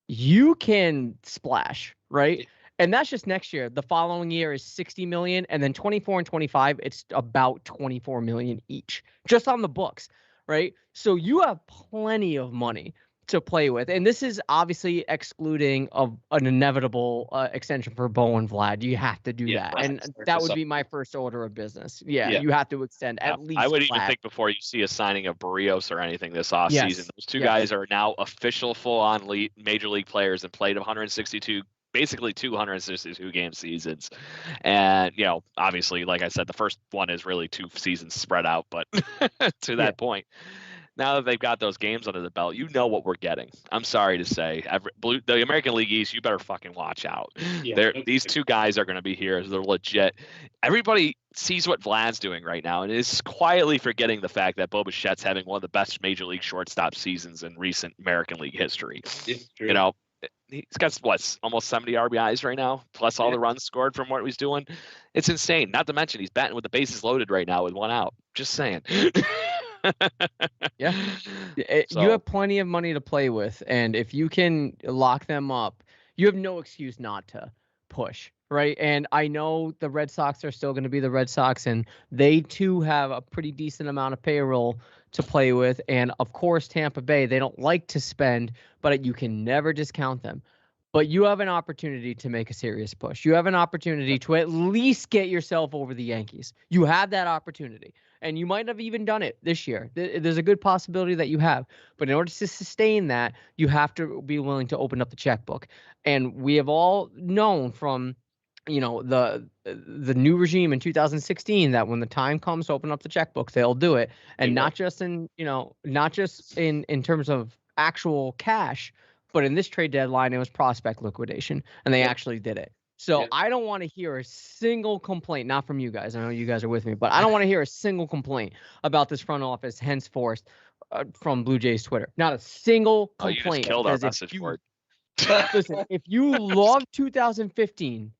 You can splash, right? And that's just next year. The following year is 60 million, and then 24 and 25, it's about 24 million each, just on the books, right? So you have plenty of money to play with, and this is obviously excluding of an inevitable extension for Bo and Vlad. You have to do that, and that would be my first order of business. You have to extend at least. I would Vlad. even think before you see a signing of Barrios or anything this offseason, those two guys are now official full-on major league players and played 162. Basically 262 game seasons. And, obviously, like I said, the first one is really 2 seasons spread out, but to that point, now that they've got those games under the belt, you know what we're getting. I'm sorry to say. The American League East, you better fucking watch out. These 2 guys are going to be here. They're legit. Everybody sees what Vlad's doing right now and is quietly forgetting the fact that Bo Bichette's having one of the best major league shortstop seasons in recent American League history. Yeah, He's got almost 70 RBIs right now, plus all the runs scored from what he's doing. It's insane. Not to mention he's batting with the bases loaded right now with 1 out. Just saying. You have plenty of money to play with, and if you can lock them up, you have no excuse not to push, right? And I know the Red Sox are still going to be the Red Sox, and they too have a pretty decent amount of payroll to play with. And of course, Tampa Bay, they don't like to spend, but you can never discount them. But you have an opportunity to make a serious push. You have an opportunity to at least get yourself over the Yankees. You have that opportunity. And you might have even done it this year. There's a good possibility that you have. But in order to sustain that, you have to be willing to open up the checkbook. And we have all known from, the new regime in 2016 that when the time comes to open up the checkbook, they'll do it. And not just in terms of actual cash, but in this trade deadline, it was prospect liquidation, and they actually did it. So I don't want to hear a single complaint, not from you guys. I know you guys are with me, but I don't want to hear a single complaint about this front office henceforth from Blue Jays Twitter. Not a single complaint. You just killed our message board. Listen, if you love 2015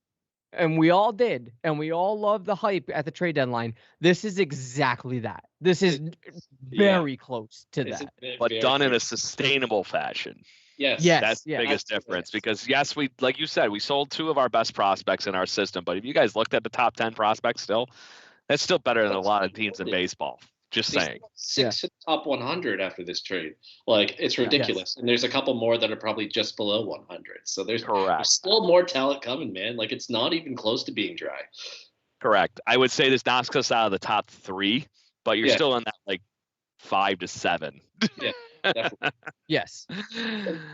and we all did, and we all loved the hype at the trade deadline. This is exactly that. This is very close to that, but done in a sustainable fashion. Yes, that's the biggest difference. Because yes, we, like you said, we sold 2 of our best prospects in our system. But if you guys looked at the top 10 prospects, still, that's still better than a lot of teams in baseball. Just saying. 6 in the top 100 after this trade. Like, it's ridiculous. Yes. And there's a couple more that are probably just below 100. So there's still more talent coming, man. Like, it's not even close to being dry. Correct. I would say this knocks us out of the top 3, but you're still in that like 5 to 7. Yeah, definitely. Yes.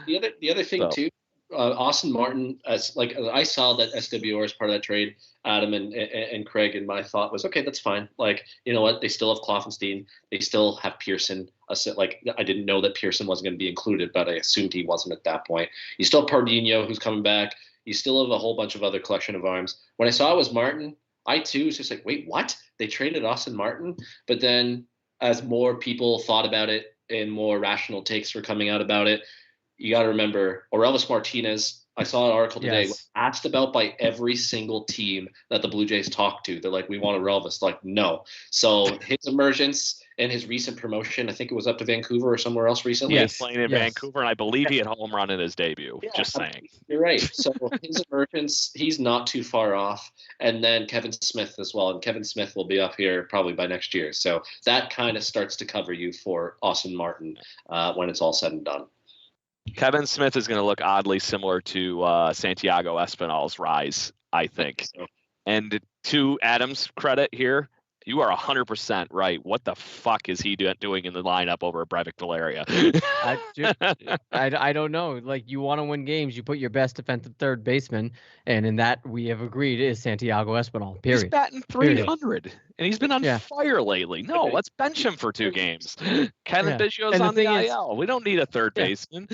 The other thing too, Austin Martin, as I saw that SWR as part of that trade, Adam and Craig, and my thought was, okay, that's fine. Like, you know what? They still have Kloffenstein. They still have Pearson. Like, I didn't know that Pearson wasn't going to be included, but I assumed he wasn't at that point. You still have Pardinho, who's coming back. You still have a whole bunch of other collection of arms. When I saw it was Martin, I too was just like, wait, what? They traded Austin Martin? But then as more people thought about it and more rational takes were coming out about it, you got to remember Orelvis Martinez. I saw an article today was asked about by every single team that the Blue Jays talked to. They're like, we want Orelvis. Like, no. So his emergence and his recent promotion, I think it was up to Vancouver or somewhere else recently. He was playing in Vancouver, and I believe he had home run in his debut. Just saying. You're right. So his emergence, he's not too far off. And then Kevin Smith as well. And Kevin Smith will be up here probably by next year. So that kind of starts to cover you for Austin Martin when it's all said and done. Kevin Smith is going to look oddly similar to Santiago Espinal's rise, I think. And to Adam's credit here, you are 100% right. What the fuck is he doing in the lineup over at Breivik Valeria? I don't know. Like, you want to win games, you put your best defensive third baseman, and in that we have agreed is Santiago Espinal. Period. He's batting 300, and he's been on fire lately. No, let's bench him for 2 games. Kevin Biggio's on the IL. We don't need a third baseman.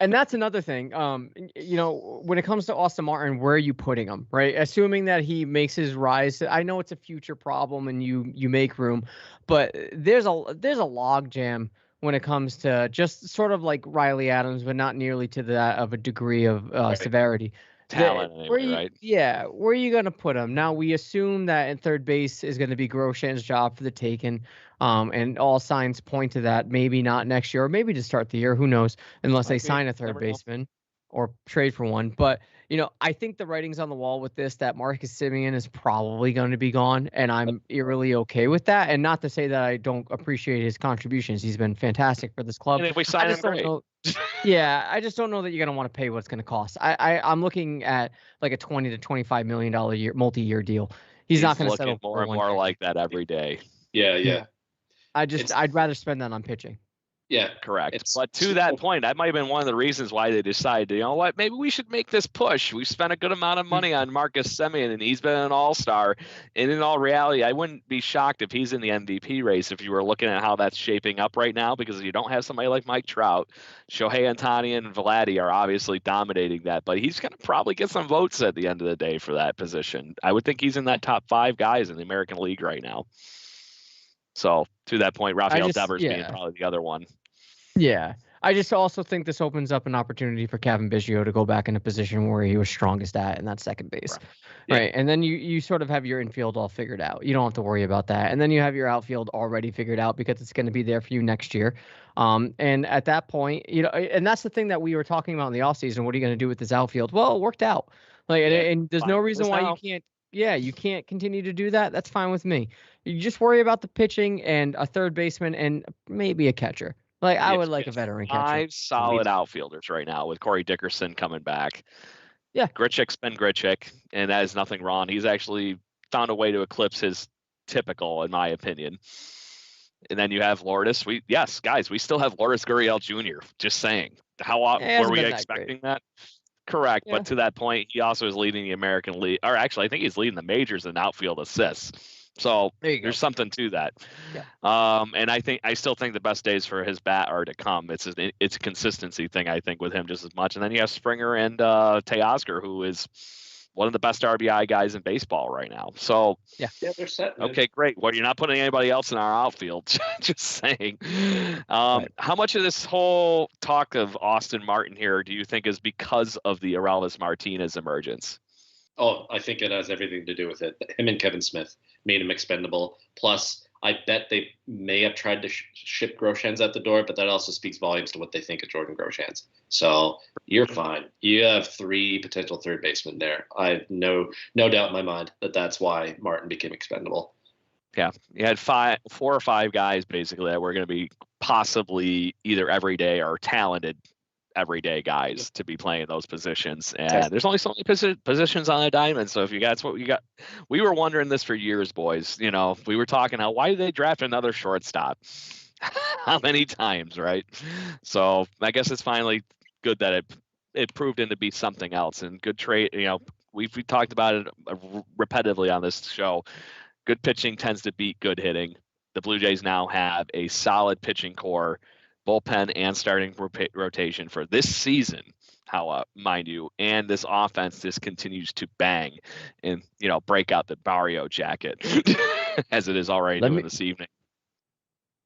And that's another thing. You know, when it comes to Austin Martin, where are you putting him, right? Assuming that he makes his rise. I know it's a future problem, and you make room, but there's a log jam when it comes to just sort of like Riley Adams, but not nearly to that of a degree of severity. Talent, right? Yeah, where are you going to put him? Now, we assume that in third base is going to be Grosjean's job for the taking, and all signs point to that. Maybe not next year, or maybe to start the year. Who knows? Unless they sign a third baseman or trade for one. But, you know, I think the writing's on the wall with this, that Marcus Semien is probably going to be gone, and I'm eerily okay with that. And not to say that I don't appreciate his contributions. He's been fantastic for this club. And if we sign him, great. Yeah, I just don't know that you're going to want to pay what it's going to cost. I'm looking at like a $20 to $25 million multi-year deal. He's not going to settle more and more like that every day. Yeah. I'd rather spend that on pitching. Yeah, correct. But to that point, that might have been one of the reasons why they decided, you know what, maybe we should make this push. We spent a good amount of money on Marcus Semien, and he's been an all-star. And in all reality, I wouldn't be shocked if he's in the MVP race if you were looking at how that's shaping up right now, because you don't have somebody like Mike Trout. Shohei Ohtani and Vladdy are obviously dominating that, but he's going to probably get some votes at the end of the day for that position. I would think he's in that top 5 guys in the American League right now. So to that point, Rafael Devers being probably the other one. Yeah. I just also think this opens up an opportunity for Kevin Biggio to go back in a position where he was strongest at, and that's second base. Right. And then you sort of have your infield all figured out. You don't have to worry about that. And then you have your outfield already figured out because it's going to be there for you next year. And at that point, you know, and that's the thing that we were talking about in the offseason. What are you going to do with this outfield? Well, it worked out. Like, and there's no reason why you can't. Yeah, you can't continue to do that. That's fine with me. You just worry about the pitching and a third baseman and maybe a catcher. Like, I would like a veteran catcher. 5 solid outfielders right now with Corey Dickerson coming back. Yeah. Grichuk's been Grichuk, and that is nothing wrong. He's actually found a way to eclipse his typical, in my opinion. And then you have Lourdes. We still have Lourdes Gurriel Jr. Just saying. How were we expecting that? Correct, but to that point, he also is leading the American League. Or actually, I think he's leading the majors in outfield assists. So there's something to that. Yeah. And I still think the best days for his bat are to come. It's a consistency thing, I think, with him just as much. And then you have Springer and Teoscar, who is one of the best RBI guys in baseball right now. So they're set. Man. Okay, great. Well, you're not putting anybody else in our outfield. Just saying. How much of this whole talk of Austin Martin here do you think is because of the Orelvis Martinez emergence? Oh, I think it has everything to do with it. Him and Kevin Smith made him expendable. Plus, I bet they may have tried to ship Groshans at the door, but that also speaks volumes to what they think of Jordan Groshans. So you're fine. You have 3 potential third basemen there. I have no doubt in my mind that that's why Martin became expendable. Yeah, you had 4 or 5 guys basically that were going to be possibly either everyday or talented everyday guys to be playing those positions, and there's only so many positions on a diamond. So if you got what you got, we were wondering this for years, boys. You know, we were talking how why did they draft another shortstop? How many times, right? So I guess it's finally good that it proved into be something else, and good trade. You know, we talked about it repetitively on this show. Good pitching tends to beat good hitting. The Blue Jays now have a solid pitching core, bullpen and starting rotation for this season, mind you, and this offense just continues to bang and, you know, break out the Barrio jacket as it is already doing this evening.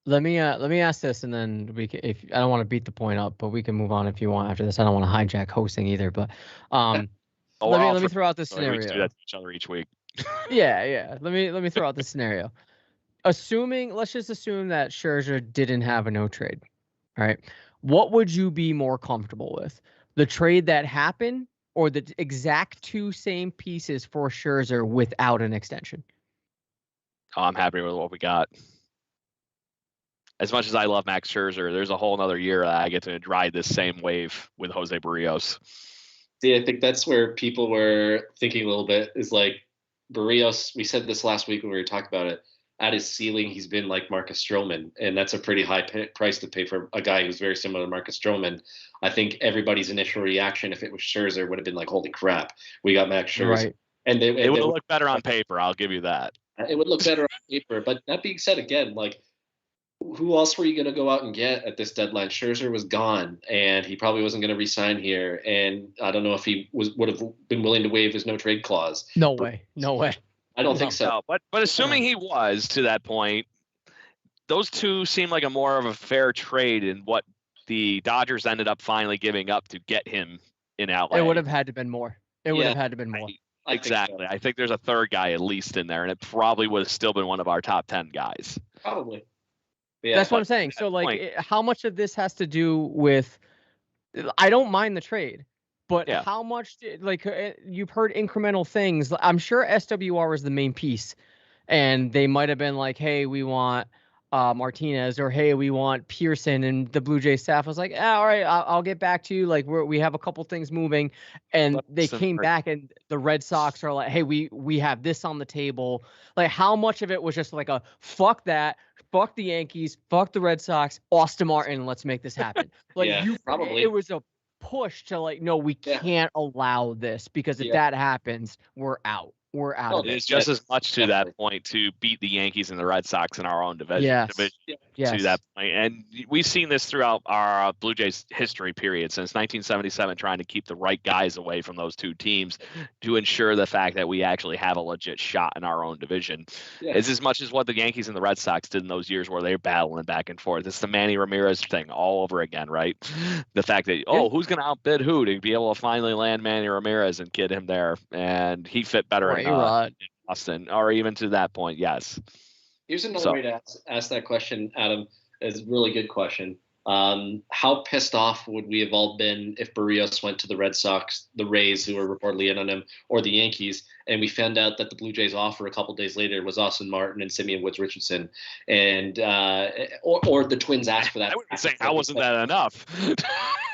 Let me ask this, and then we can, if I don't want to beat the point up, but we can move on if you want after this. I don't want to hijack hosting either, but let me throw out this scenario. We do that to each other each week. Yeah. Let me throw out this scenario. Let's just assume that Scherzer didn't have a no trade. All right. What would you be more comfortable with? The trade that happened or the exact 2 same pieces for Scherzer without an extension? Oh, I'm happy with what we got. As much as I love Max Scherzer, there's a whole another year that I get to ride this same wave with Jose Barrios. See, I think that's where people were thinking a little bit is like Barrios, we said this last week when we were talking about it, at his ceiling, he's been like Marcus Stroman, and that's a pretty high price to pay for a guy who's very similar to Marcus Stroman. I think everybody's initial reaction, if it was Scherzer, would have been like, holy crap, we got Max Scherzer. Right. And it would look better on paper, I'll give you that. It would look better on paper. But that being said, again, like, who else were you going to go out and get at this deadline? Scherzer was gone, and he probably wasn't going to resign here. And I don't know if he would have been willing to waive his no trade clause. No way. I don't think so. No, but assuming he was to that point, those 2 seem like a more of a fair trade in what the Dodgers ended up finally giving up to get him in LA. It would have had to been more. Exactly. I think there's a third guy at least in there, and it probably would have still been one of our top 10 guys. Probably. Yeah, that's what I'm saying. So, like, how much of this has to do with? I don't mind the trade, but how much? You've heard incremental things. I'm sure SWR was the main piece, and they might have been like, "Hey, we want Martinez," or "Hey, we want Pearson," and the Blue Jays staff was like, all right, I'll get back to you. Like, we have a couple things moving, and they came back, and the Red Sox are like, "Hey, we have this on the table." Like, how much of it was just like a fuck that? Fuck the Yankees, fuck the Red Sox, Austin Martin, let's make this happen. Like, probably it was a push to like, no, we can't allow this, because if that happens, we're out. We're out of it. It's just as much to that point to beat the Yankees and the Red Sox in our own division. Yes. To that point. And we've seen this throughout our Blue Jays history period since 1977, trying to keep the right guys away from those 2 teams to ensure the fact that we actually have a legit shot in our own division. It's as much as what the Yankees and the Red Sox did in those years where they're battling back and forth. It's the Manny Ramirez thing all over again, right? The fact that, who's going to outbid who to be able to finally land Manny Ramirez and get him there. And he fit better in Boston, or even to that point, yes. Here's another way to ask that question, Adam. It's a really good question. How pissed off would we have all been if Barrios went to the Red Sox, the Rays, who were reportedly in on him, or the Yankees, and we found out that the Blue Jays offer a couple days later was Austin Martin and Simeon Woods Richardson, and or the Twins asked for that. I would say, how wasn't that enough?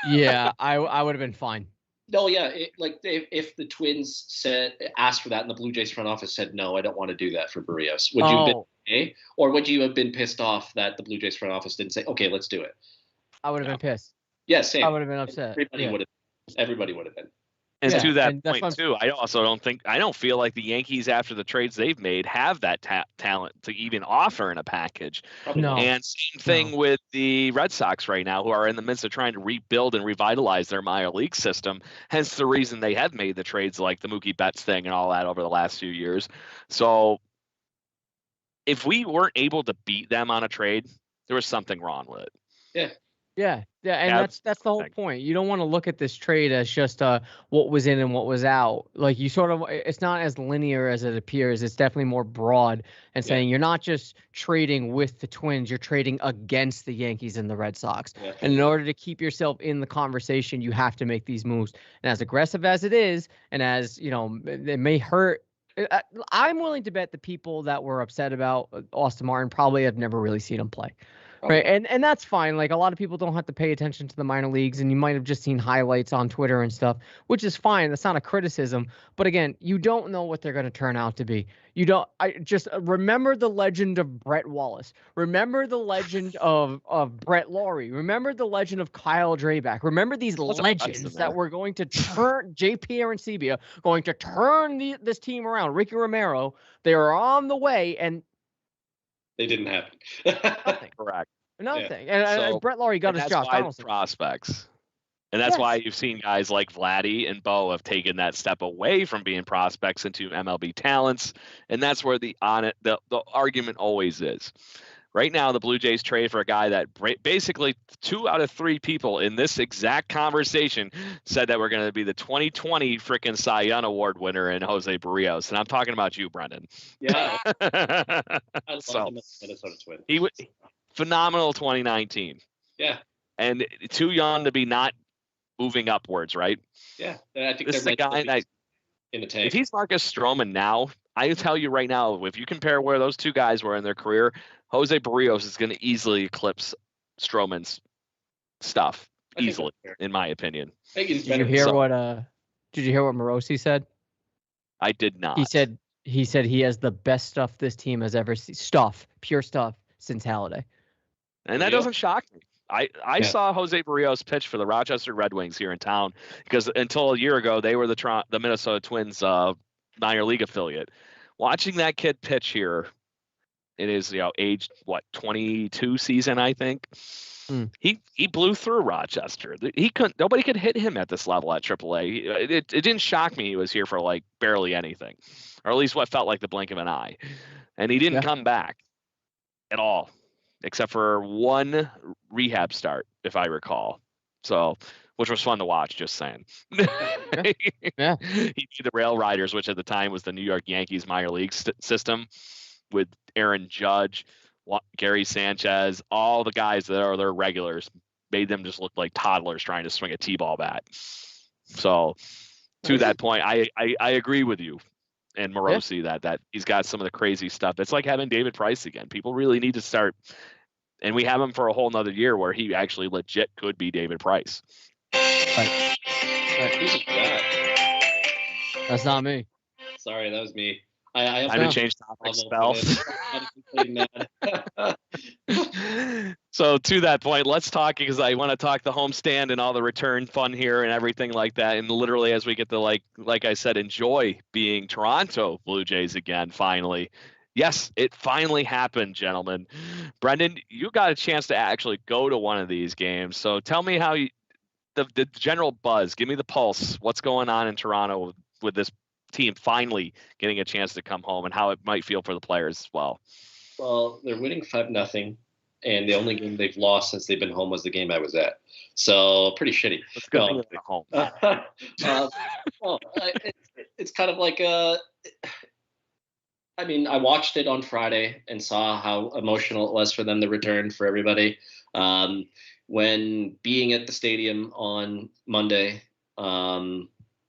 Yeah, I would have been fine. No, yeah, if the Twins asked for that and the Blue Jays front office said no, I don't want to do that for Barrios, would you have been okay, or would you have been pissed off that the Blue Jays front office didn't say, okay, let's do it? I would have been pissed. Yeah, same. I would have been upset. Everybody would have been. And to that point too, I also don't feel like the Yankees, after the trades they've made, have that talent to even offer in a package. No. And same thing with the Red Sox right now, who are in the midst of trying to rebuild and revitalize their minor league system. Hence the reason they have made the trades like the Mookie Betts thing and all that over the last few years. So if we weren't able to beat them on a trade, there was something wrong with it. Yeah. Yeah, and Yeah, that's the whole point. You don't want to look at this trade as just what was in and what was out. Like you sort of, it's not as linear as it appears. It's definitely more broad and saying you're not just trading with the Twins, you're trading against the Yankees and the Red Sox. And in order to keep yourself in the conversation, you have to make these moves. And as aggressive as it is, and as you know, it may hurt. I'm willing to bet the people that were upset about Austin Martin probably have never really seen him play. Right. And that's fine. Like a lot of people don't have to pay attention to the minor leagues, and you might have just seen highlights on Twitter and stuff, which is fine. That's not a criticism. But again, you don't know what they're going to turn out to be. You don't. I just remember the legend of Brett Wallace. Remember the legend of Brett Laurie. Remember the legend of Kyle Draback. Remember these legends that were going to turn JP Arancibia, going to turn this team around. Ricky Romero. They are on the way, and they didn't happen. Nothing. Correct. Nothing. And Brett Laurie got his Josh Donaldson prospects. And that's why you've seen guys like Vladdy and Bo have taken that step away from being prospects into MLB talents. And that's where the argument always is. Right now, the Blue Jays trade for a guy that basically 2 out of 3 people in this exact conversation said that we're going to be the 2020 freaking Cy Young Award winner in Jose Barrios. And I'm talking about you, Brendan. Yeah. I love the Minnesota Twins. He would phenomenal 2019. Yeah. And too young to be not moving upwards, right? Yeah. And I think this is the guy that in the tank. If he's Marcus Stroman now, I tell you right now, if you compare where those two guys were in their career, Jose Barrios is going to easily eclipse Stroman's stuff easily, in my opinion. Did you hear what Morosi said? I did not. He said he has the best stuff this team has ever seen. Pure stuff since Halladay. And that doesn't shock me. I saw Jose Barrios pitch for the Rochester Red Wings here in town because until a year ago they were the Minnesota Twins minor league affiliate. Watching that kid pitch here in his age 22 season, I think. He blew through Rochester. Nobody could hit him at this level at AAA. It didn't shock me he was here for like barely anything, or at least what felt like the blink of an eye. And he didn't come back at all, except for one rehab start, if I recall. So, which was fun to watch, just saying. Yeah. He beat the Rail Riders, which at the time was the New York Yankees minor league system, with Aaron Judge, Gary Sanchez, all the guys that are their regulars, made them just look like toddlers trying to swing a T-ball bat. So, to that point, I agree with you and Morosi that he's got some of the crazy stuff. It's like having David Price again. People really need to start, and we have him for a whole nother year where he actually legit could be David Price. Right. Who's that? That's not me. Sorry, that was me. I to change topics, spell. So to that point, let's talk, because I want to talk the homestand and all the return fun here and everything like that. And literally, as we get to like I said, enjoy being Toronto Blue Jays again. Finally, yes, it finally happened, gentlemen. Brendan, you got a chance to actually go to one of these games. So tell me how the general buzz. Give me the pulse. What's going on in Toronto with this team finally getting a chance to come home, and how it might feel for the players as well? Well, they're winning 5-0, and the only game they've lost since they've been home was the game I was at. So pretty shitty. Let's go home. It's kind of like I mean, I watched it on Friday and saw how emotional it was for them to return, for everybody. When being at the stadium on Monday,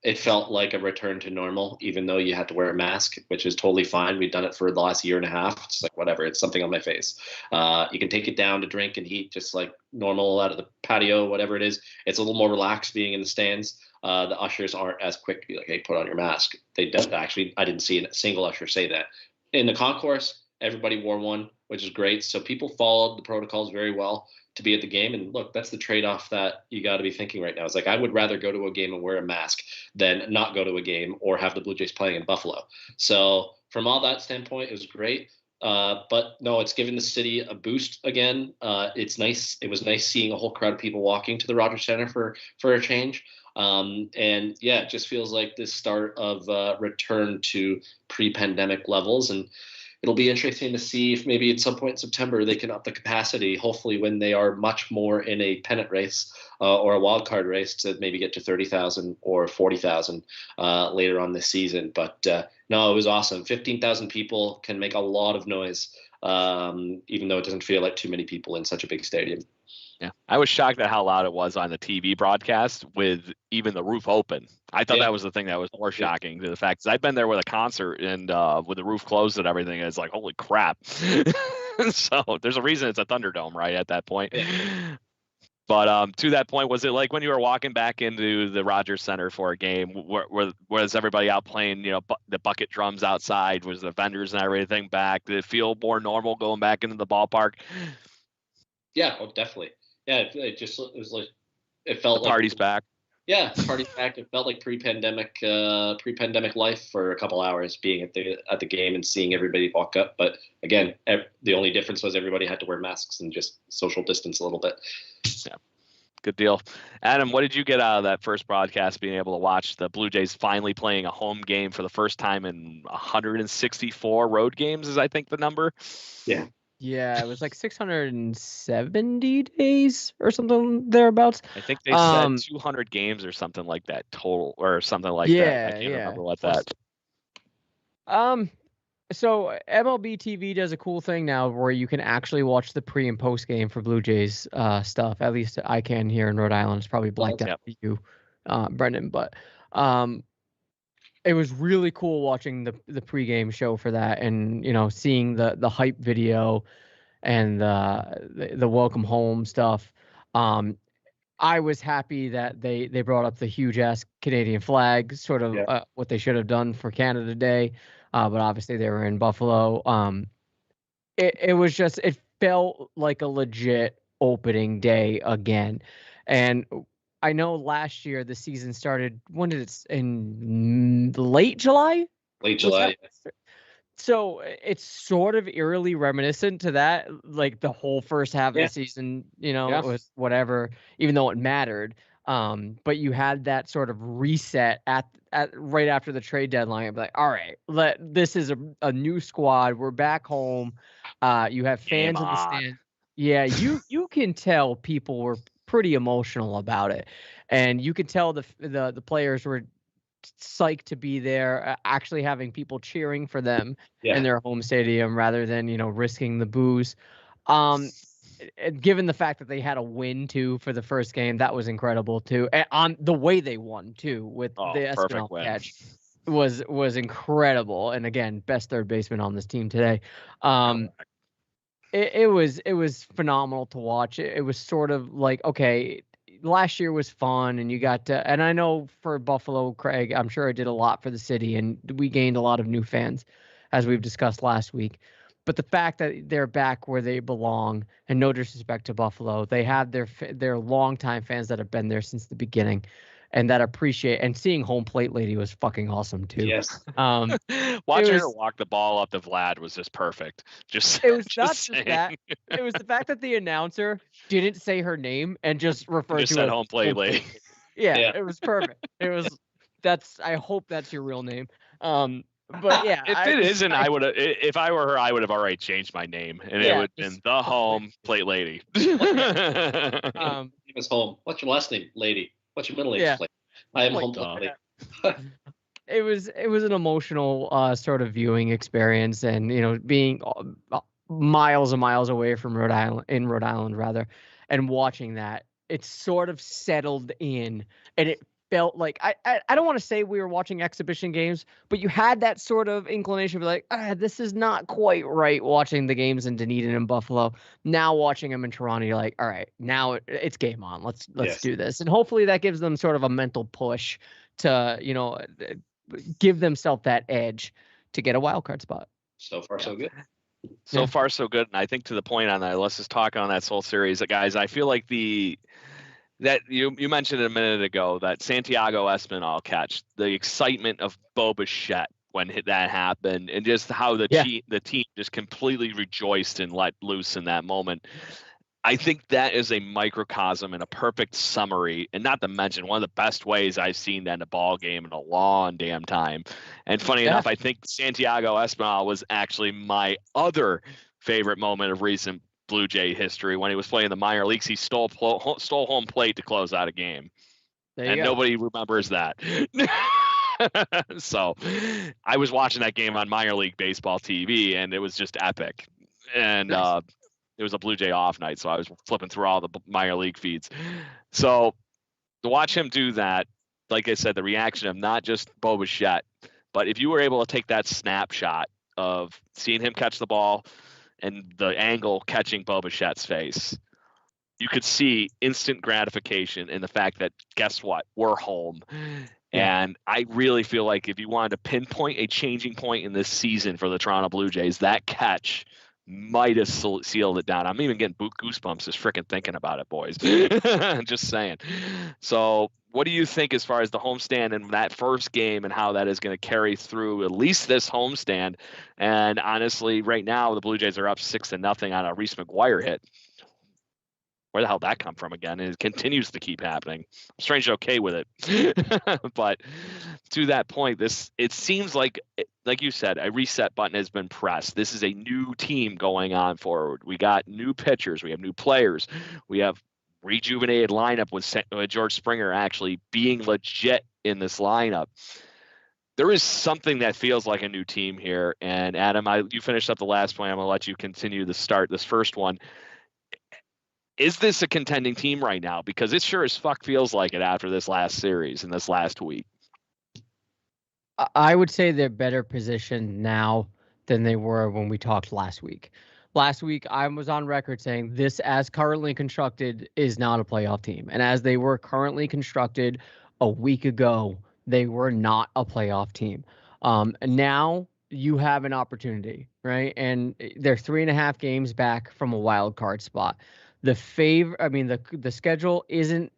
it felt like a return to normal, even though you had to wear a mask, which is totally fine. We've done it for the last year and a half. It's like, whatever, it's something on my face. You can take it down to drink and eat just like normal out of the patio, whatever it is. It's a little more relaxed being in the stands. The ushers aren't as quick to be like, hey, put on your mask. They don't actually. I didn't see a single usher say that. In the concourse, everybody wore one, which is great. So people followed the protocols very well to be at the game. And look, that's the trade-off that you got to be thinking right now. It's like, I would rather go to a game and wear a mask than not go to a game or have the Blue Jays playing in Buffalo. So from all that standpoint, it was great. But no, it's given the city a boost again. It's nice. It was nice seeing a whole crowd of people walking to the Rogers Center for a change. And yeah, it just feels like this start of return to pre-pandemic levels. And it'll be interesting to see if maybe at some point in September they can up the capacity, hopefully when they are much more in a pennant race or a wild card race, to maybe get to 30,000 or 40,000 later on this season. But no, it was awesome. 15,000 people can make a lot of noise, even though it doesn't feel like too many people in such a big stadium. Yeah, I was shocked at how loud it was on the TV broadcast with even the roof open. I thought that was the thing that was more shocking to the fact, because I've been there with a concert and with the roof closed and everything. And it's like, holy crap. So there's a reason it's a Thunderdome, right, at that point. Yeah. But to that point, was it like when you were walking back into the Rogers Center for a game, was everybody out playing, the bucket drums outside? Was the vendors and everything back? Did it feel more normal going back into the ballpark? Yeah, definitely. Yeah, it was like, it felt like party's back. Yeah, party's back. It felt like pre-pandemic life for a couple hours, being at the game and seeing everybody walk up. But again, the only difference was everybody had to wear masks and just social distance a little bit. Yeah, good deal. Adam, what did you get out of that first broadcast, being able to watch the Blue Jays finally playing a home game for the first time in 164 road games, is I think the number? Yeah. Yeah, it was like 670 days or something thereabouts. I think they said 200 games or something like that total, or something like that. I can't remember what that. So MLB TV does a cool thing now where you can actually watch the pre and post game for Blue Jays stuff. At least I can here in Rhode Island. It's probably blacked out for you, Brendan, but it was really cool watching the pregame show for that, and seeing the hype video and the welcome home stuff. I was happy that they brought up the huge ass Canadian flag, sort of what they should have done for Canada Day, but obviously they were in Buffalo. It felt like a legit opening day again, and I know last year the season started. When did it? In late July? Late July. So it's sort of eerily reminiscent to that. Like the whole first half of the season, it was whatever, even though it mattered. But you had that sort of reset at right after the trade deadline. Like, all right, this is a new squad. We're back home. You have fans in the stand. Yeah, you can tell people were pretty emotional about it, and you could tell the players were psyched to be there, actually having people cheering for them in their home stadium rather than risking the boos. Given the fact that they had a win too for the first game, that was incredible too, and on the way they won too with the Espinal catch was incredible. And again, best third baseman on this team today. It was phenomenal to watch. It was sort of like, okay, last year was fun, and you got to, and I know for Buffalo, Craig, I'm sure it did a lot for the city, and we gained a lot of new fans, as we've discussed last week. But the fact that they're back where they belong, and no disrespect to Buffalo, they have their longtime fans that have been there since the beginning, and that appreciate, and seeing home plate lady was fucking awesome too. Yes. Watching her walk the ball up to Vlad was just perfect. It was not just that. It was the fact that the announcer didn't say her name and just referred to her home plate lady. Yeah, it was perfect. I hope that's your real name. But yeah, if it isn't, I would have. If I were her, I would have already changed my name, and it would have been the home plate lady. Name is home. What's your last name, lady? What's your middle name? Yeah. I am home plate lady. It was an emotional sort of viewing experience, and being miles and miles away from Rhode Island rather, and watching that, it sort of settled in, and it felt like I don't want to say we were watching exhibition games, but you had that sort of inclination of like, this is not quite right watching the games in Dunedin and Buffalo. Now watching them in Toronto, you're like, all right, now it's game on. Let's do this. And hopefully that gives them sort of a mental push to, give themselves that edge to get a wild card spot. So far, so good. So far, so good. And I think to the point on that, let's just talk on that whole series, guys. I feel like that you mentioned a minute ago, that Santiago Espinal catch, the excitement of Bo Bichette when that happened, and just how the team just completely rejoiced and let loose in that moment. I think that is a microcosm and a perfect summary, and not to mention one of the best ways I've seen to end a ball game in a long damn time. And funny enough, I think Santiago Espinal was actually my other favorite moment of recent Blue Jay history. When he was playing the minor leagues, he stole home plate to close out a game, and nobody remembers that. So I was watching that game on minor league baseball TV, and it was just epic. And it was a Blue Jay off night, so I was flipping through all the minor league feeds. So to watch him do that, like I said, the reaction of not just Bo Bichette, but if you were able to take that snapshot of seeing him catch the ball and the angle catching Bo Bichette's face, you could see instant gratification in the fact that, guess what, we're home. Yeah. And I really feel like if you wanted to pinpoint a changing point in this season for the Toronto Blue Jays, that catch might have sealed it down. I'm even getting goosebumps just freaking thinking about it, boys. Just saying. So what do you think as far as the homestand and that first game and how that is going to carry through at least this homestand? And honestly, right now, the Blue Jays are up 6-0 on a Reese McGuire hit. Where the hell did that come from again? And it continues to keep happening. I'm strangely okay with it. But to that point, it seems like you said, a reset button has been pressed. This is a new team going on forward. We got new pitchers. We have new players. We have rejuvenated lineup with George Springer actually being legit in this lineup. There is something that feels like a new team here. And Adam, you finished up the last point. I'm going to let you continue to start this first one. Is this a contending team right now? Because it sure as fuck feels like it after this last series and this last week. I would say they're better positioned now than they were when we talked last week. Last week, I was on record saying this, as currently constructed, is not a playoff team. And as they were currently constructed a week ago, they were not a playoff team. Now you have an opportunity, right? And they're 3.5 games back from a wild card spot. The schedule isn't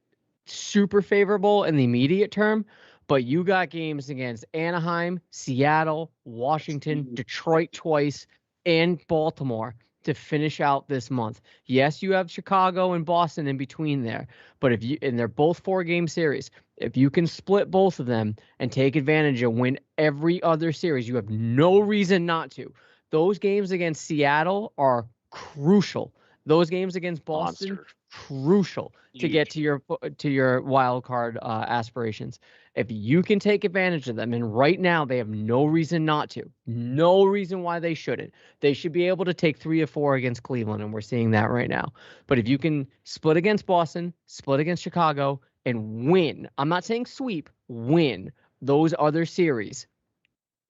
super favorable in the immediate term, but you got games against Anaheim, Seattle, Washington, Detroit twice, and Baltimore to finish out this month. Yes, you have Chicago and Boston in between there, but and they're both 4-game series. If you can split both of them and take advantage and win every other series, you have no reason not to. Those games against Seattle are crucial. Those games against Boston, crucial to get to your wild card aspirations. If you can take advantage of them, and right now they have no reason not to, no reason why they shouldn't. They should be able to take 3 or 4 against Cleveland, and we're seeing that right now. But if you can split against Boston, split against Chicago, and win, I'm not saying sweep, win those other series,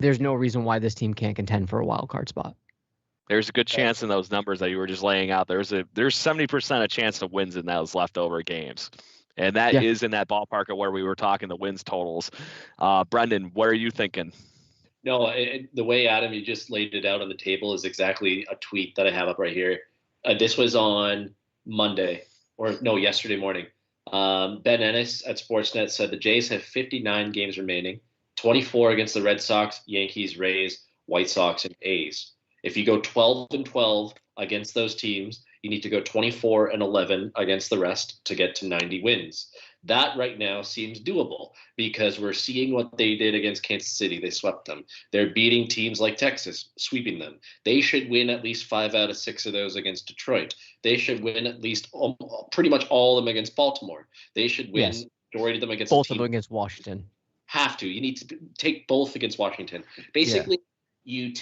there's no reason why this team can't contend for a wild card spot. There's a good chance in those numbers that you were just laying out. There's 70% a chance of wins in those leftover games. And that is in that ballpark of where we were talking the wins totals. Brendan, what are you thinking? No, the way, Adam, you just laid it out on the table is exactly a tweet that I have up right here. This was on yesterday morning. Ben Ennis at Sportsnet said the Jays have 59 games remaining, 24 against the Red Sox, Yankees, Rays, White Sox, and A's. If you go 12-12 against those teams, you need to go 24-11 against the rest to get to 90 wins. That right now seems doable because we're seeing what they did against Kansas City. They swept them. They're beating teams like Texas, sweeping them. They should win at least 5 out of 6 of those against Detroit. They should win at least pretty much all of them against Baltimore. They should win majority of them against both of them against Washington. Have to. You need to take both against Washington. Basically, you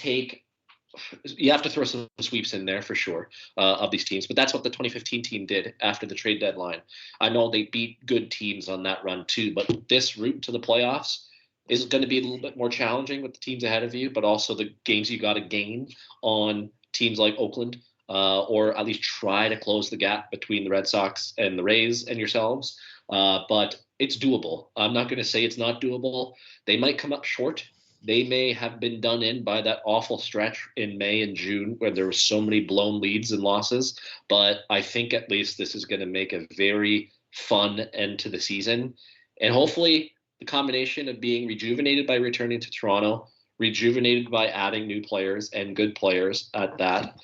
have to throw some sweeps in there for sure of these teams, but that's what the 2015 team did after the trade deadline. I know they beat good teams on that run too, but this route to the playoffs is going to be a little bit more challenging with the teams ahead of you, but also the games you got to gain on teams like Oakland, or at least try to close the gap between the Red Sox and the Rays and yourselves. But it's doable. I'm not going to say it's not doable. They might come up short. They may have been done in by that awful stretch in May and June where there were so many blown leads and losses. But I think at least this is going to make a very fun end to the season. And hopefully the combination of being rejuvenated by returning to Toronto, rejuvenated by adding new players and good players at that,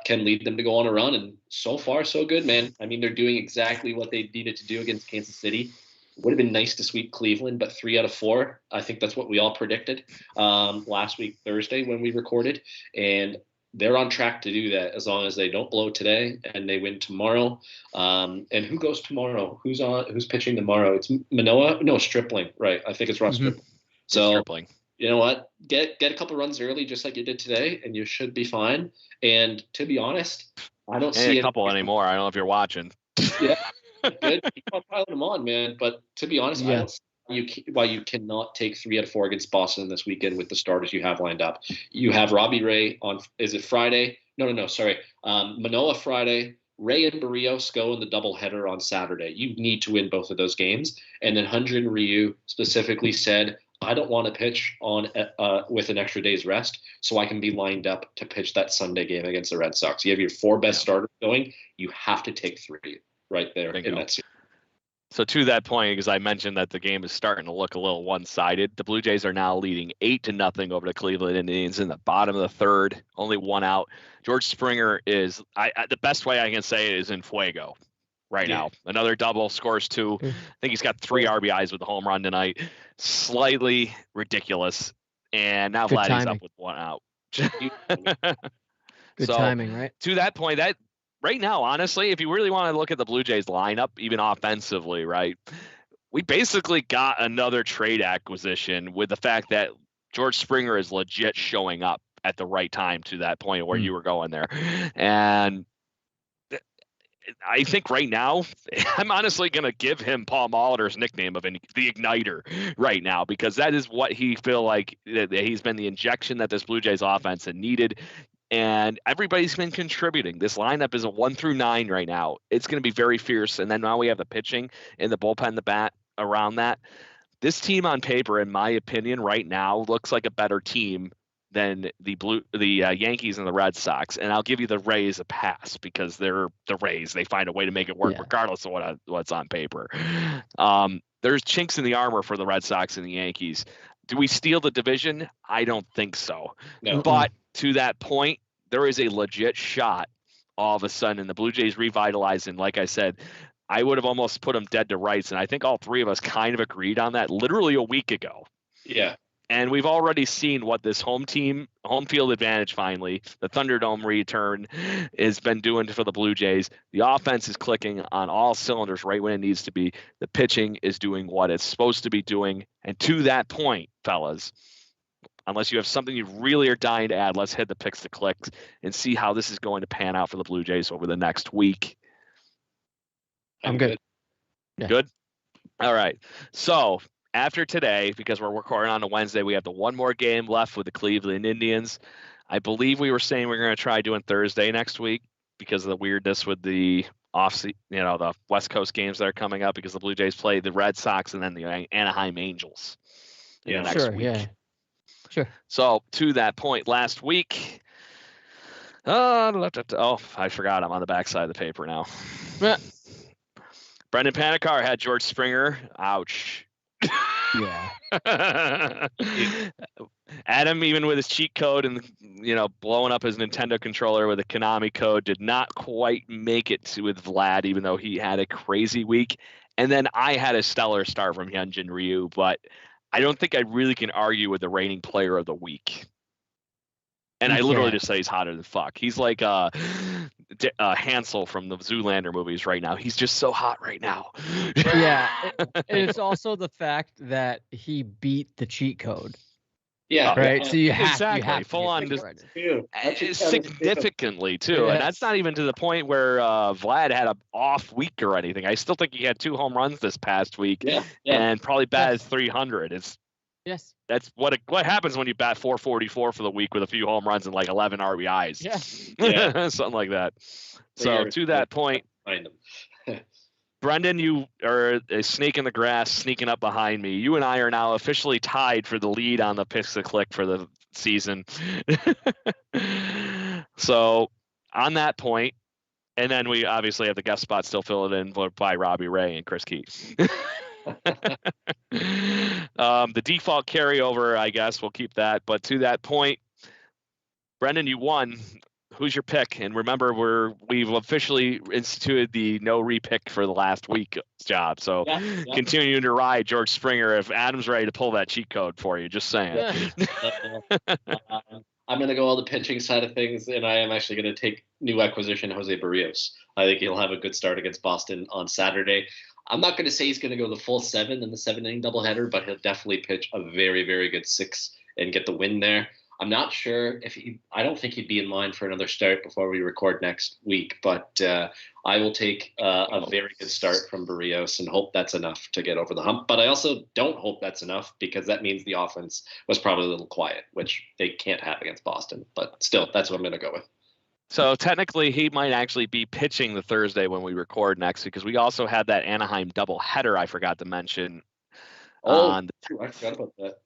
can lead them to go on a run. And so far, so good, man. I mean, they're doing exactly what they needed to do against Kansas City. Would have been nice to sweep Cleveland, but 3 out of 4. I think that's what we all predicted last week, Thursday, when we recorded. And they're on track to do that as long as they don't blow today and they win tomorrow. And who goes tomorrow? Who's pitching tomorrow? It's Manoah? No, Stripling. Right. I think it's Ross Stripling. So Stripling. You know what? Get a couple runs early, just like you did today, and you should be fine. And to be honest, I don't see a couple anymore. I don't know if you're watching. Yeah, good. Keep on piling them on, man. But to be honest, I don't see why you cannot take 3 out of 4 against Boston this weekend with the starters you have lined up. You have Robbie Ray on. Is it Friday? No. Sorry, Manoah Friday. Ray and Barrios go in the doubleheader on Saturday. You need to win both of those games. And then Hyunjin Ryu specifically said, I don't want to pitch on with an extra day's rest, so I can be lined up to pitch that Sunday game against the Red Sox. You have your 4 best starters going. You have to take 3 right there in that series. So to that point, because I mentioned that the game is starting to look a little one-sided, the Blue Jays are now leading 8-0 over the Cleveland Indians in the bottom of the 3rd, only 1 out. George Springer is the best way I can say it is in fuego right now. Another double, scores 2. I think he's got 3 RBIs with the home run tonight. Slightly ridiculous. And now Vladdy's up with 1 out. Good timing, right? To that point, that right now, honestly, if you really want to look at the Blue Jays lineup, even offensively, right, we basically got another trade acquisition with the fact that George Springer is legit showing up at the right time to that point where you were going there. And I think right now, I'm honestly going to give him Paul Molitor's nickname of the Igniter right now, because that is what he feel like that he's been the injection that this Blue Jays offense had needed. And everybody's been contributing. This lineup is a 1 through 9 right now. It's going to be very fierce. And then now we have the pitching and the bullpen, the bat around that. This team on paper, in my opinion, right now looks like a better team than the Yankees and the Red Sox. And I'll give you the Rays a pass because they're the Rays. They find a way to make it work regardless of what's on paper. There's chinks in the armor for the Red Sox and the Yankees. Do we steal the division? I don't think so. No. But to that point, there is a legit shot all of a sudden, and the Blue Jays revitalized. And like I said, I would have almost put them dead to rights. And I think all 3 of us kind of agreed on that literally a week ago. Yeah. And we've already seen what this home field advantage finally, the Thunderdome return, has been doing for the Blue Jays. The offense is clicking on all cylinders right when it needs to be. The pitching is doing what it's supposed to be doing. And to that point, fellas, unless you have something you really are dying to add, let's hit the picks to clicks and see how this is going to pan out for the Blue Jays over the next week. I'm good. Yeah. Good? All right. So after today, because we're recording on a Wednesday, we have the 1 more game left with the Cleveland Indians. I believe we were saying we're going to try doing Thursday next week because of the weirdness with the the West Coast games that are coming up, because the Blue Jays play the Red Sox and then the Anaheim Angels in the next week. Yeah. Sure. So to that point, last week, I forgot I'm on the backside of the paper now. Brendan Panikar had George Springer. Ouch. Yeah. Adam, even with his cheat code and blowing up his Nintendo controller with a Konami code, did not quite make it with Vlad, even though he had a crazy week. And then I had a stellar start from Hyunjin Ryu, but I don't think I really can argue with the reigning player of the week. And I literally just say he's hotter than fuck. He's like Hansel from the Zoolander movies right now. He's just so hot right now. Yeah. And it's also the fact that he beat the cheat code. Yeah. Right. So you have exactly to full on significantly too. Yes. And that's not even to the point where Vlad had an off week or anything. I still think he had 2 home runs this past week and probably batted 300. That's what happens when you bat 444 for the week with a few home runs and like 11 RBIs. Yeah. Something like that. So to that point, Brendan, you are a snake in the grass sneaking up behind me. You and I are now officially tied for the lead on the picks to click for the season. So on that point, and then we obviously have the guest spot still filled in by Robbie Ray and Chris Keith. The default carryover, I guess, we'll keep that. But to that point, Brendan, you won. Who's your pick? And remember, we've officially instituted the no repick for the last week job. So continuing to ride George Springer if Adam's ready to pull that cheat code for you. Just saying. I'm going to go on the pitching side of things, and I am actually going to take new acquisition Jose Barrios. I think he'll have a good start against Boston on Saturday. I'm not going to say he's going to go the full 7 in the 7-inning doubleheader, but he'll definitely pitch a very, very good 6 and get the win there. I'm not sure if I don't think he'd be in line for another start before we record next week, but I will take a very good start from Barrios and hope that's enough to get over the hump. But I also don't hope that's enough because that means the offense was probably a little quiet, which they can't have against Boston. But still, that's what I'm going to go with. So technically, he might actually be pitching the Thursday when we record next, because we also had that Anaheim doubleheader I forgot to mention. I forgot about that.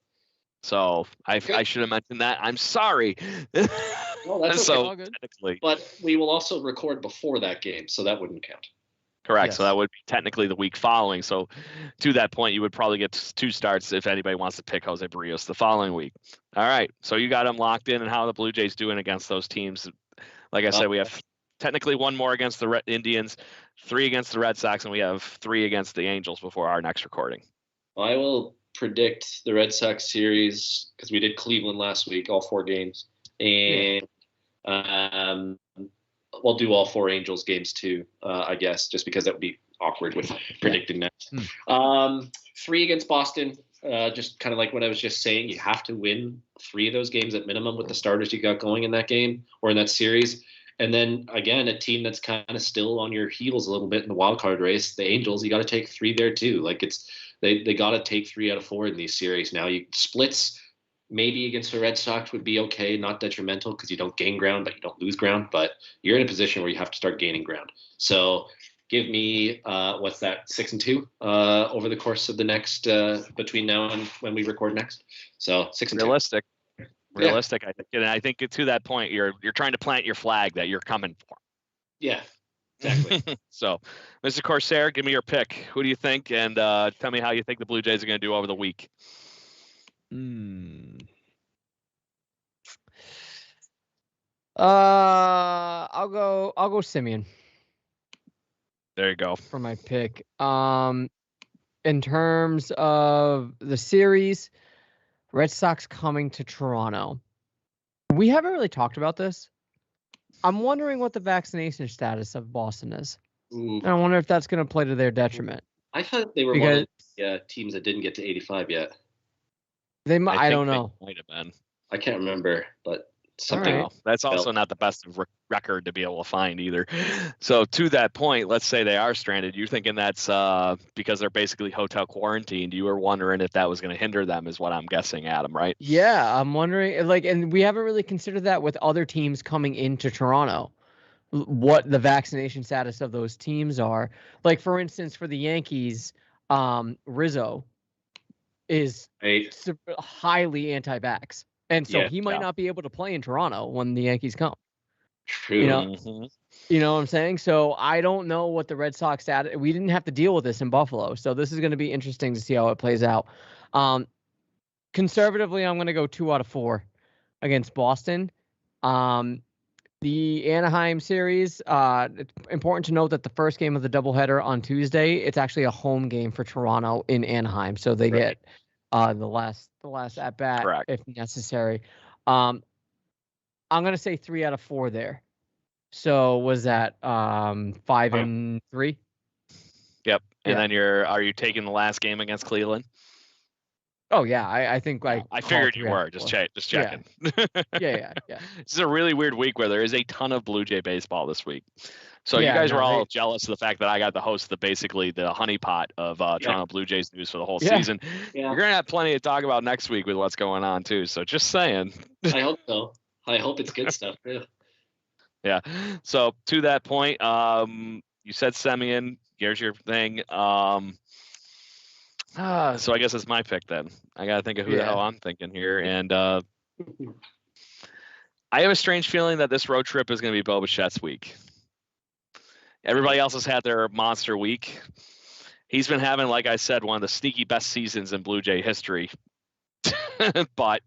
So I should have mentioned that. I'm sorry. No, that's so okay. Technically, but we will also record before that game, so that wouldn't count. Correct. Yes. So that would be technically the week following. So to that point, you would probably get 2 starts if anybody wants to pick Jose Barrios the following week. All right. So you got him locked in, and how are the Blue Jays doing against those teams? Like I said, we have technically 1 more against the Indians, 3 against the Red Sox, and we have 3 against the Angels before our next recording. I will predict the Red Sox series because we did Cleveland last week, all 4 games, and we'll do all 4 Angels games too, I guess, just because that would be awkward with predicting that. 3 against Boston, just kind of like what I was just saying, you have to win 3 of those games at minimum with the starters you got going in that game or in that series. And then again, a team that's kind of still on your heels a little bit in the wild card race, the Angels, you got to take 3 there too. Like they got to take 3 out of 4 in these series. Now you splits maybe against the Red Sox would be okay, not detrimental because you don't gain ground, but you don't lose ground. But you're in a position where you have to start gaining ground. So give me 6-2 over the course of the next between now and when we record next. So 6-2. Realistic. I think, and I think to that point, you're trying to plant your flag that you're coming for. Yeah. Exactly. So, Mr. Corsair, give me your pick. Who do you think? And tell me how you think the Blue Jays are going to do over the week. I'll go Simeon. There you go. For my pick. In terms of the series, Red Sox coming to Toronto. We haven't really talked about this. I'm wondering what the vaccination status of Boston is. And I wonder if that's going to play to their detriment. I thought they were one of the teams that didn't get to 85 yet. They might. I don't know. Might have been. I can't remember, but something. Right. That's also not the best record to be able to find either. So to that point, let's say they are stranded. You're thinking that's because they're basically hotel quarantined. You were wondering if that was going to hinder them, is what I'm guessing, Adam, right? Yeah, I'm wondering. And we haven't really considered that with other teams coming into Toronto. What the vaccination status of those teams are. Like, for instance, for the Yankees, Rizzo is highly anti-vax. And so he might not be able to play in Toronto when the Yankees come. True. You know what I'm saying? So I don't know what the Red Sox status. We didn't have to deal with this in Buffalo. So this is going to be interesting to see how it plays out. Conservatively, I'm going to go 2 out of 4 against Boston. The Anaheim series, it's important to note that the first game of the doubleheader on Tuesday, it's actually a home game for Toronto in Anaheim. So they get the last at bat if necessary. I'm going to say 3 out of 4 there. So was that 5-3? Yep. And then are you taking the last game against Cleveland? Oh yeah, I think I figured you were. Just checking. Yeah. This is a really weird week where there is a ton of Blue Jay baseball this week. So you guys were all jealous of the fact that I got to host the honeypot of Toronto Blue Jays news for the whole season. Yeah. We're gonna have plenty to talk about next week with what's going on too. So just saying. I hope so. I hope it's good stuff too. Yeah. So to that point, you said Semien. Here's your thing. So I guess it's my pick then. I gotta think of who the hell I'm thinking here, and I have a strange feeling that this road trip is going to be Bo Bichette's week. Everybody else has had their monster week. He's been having, like I said, one of the sneaky best seasons in Blue Jay history. But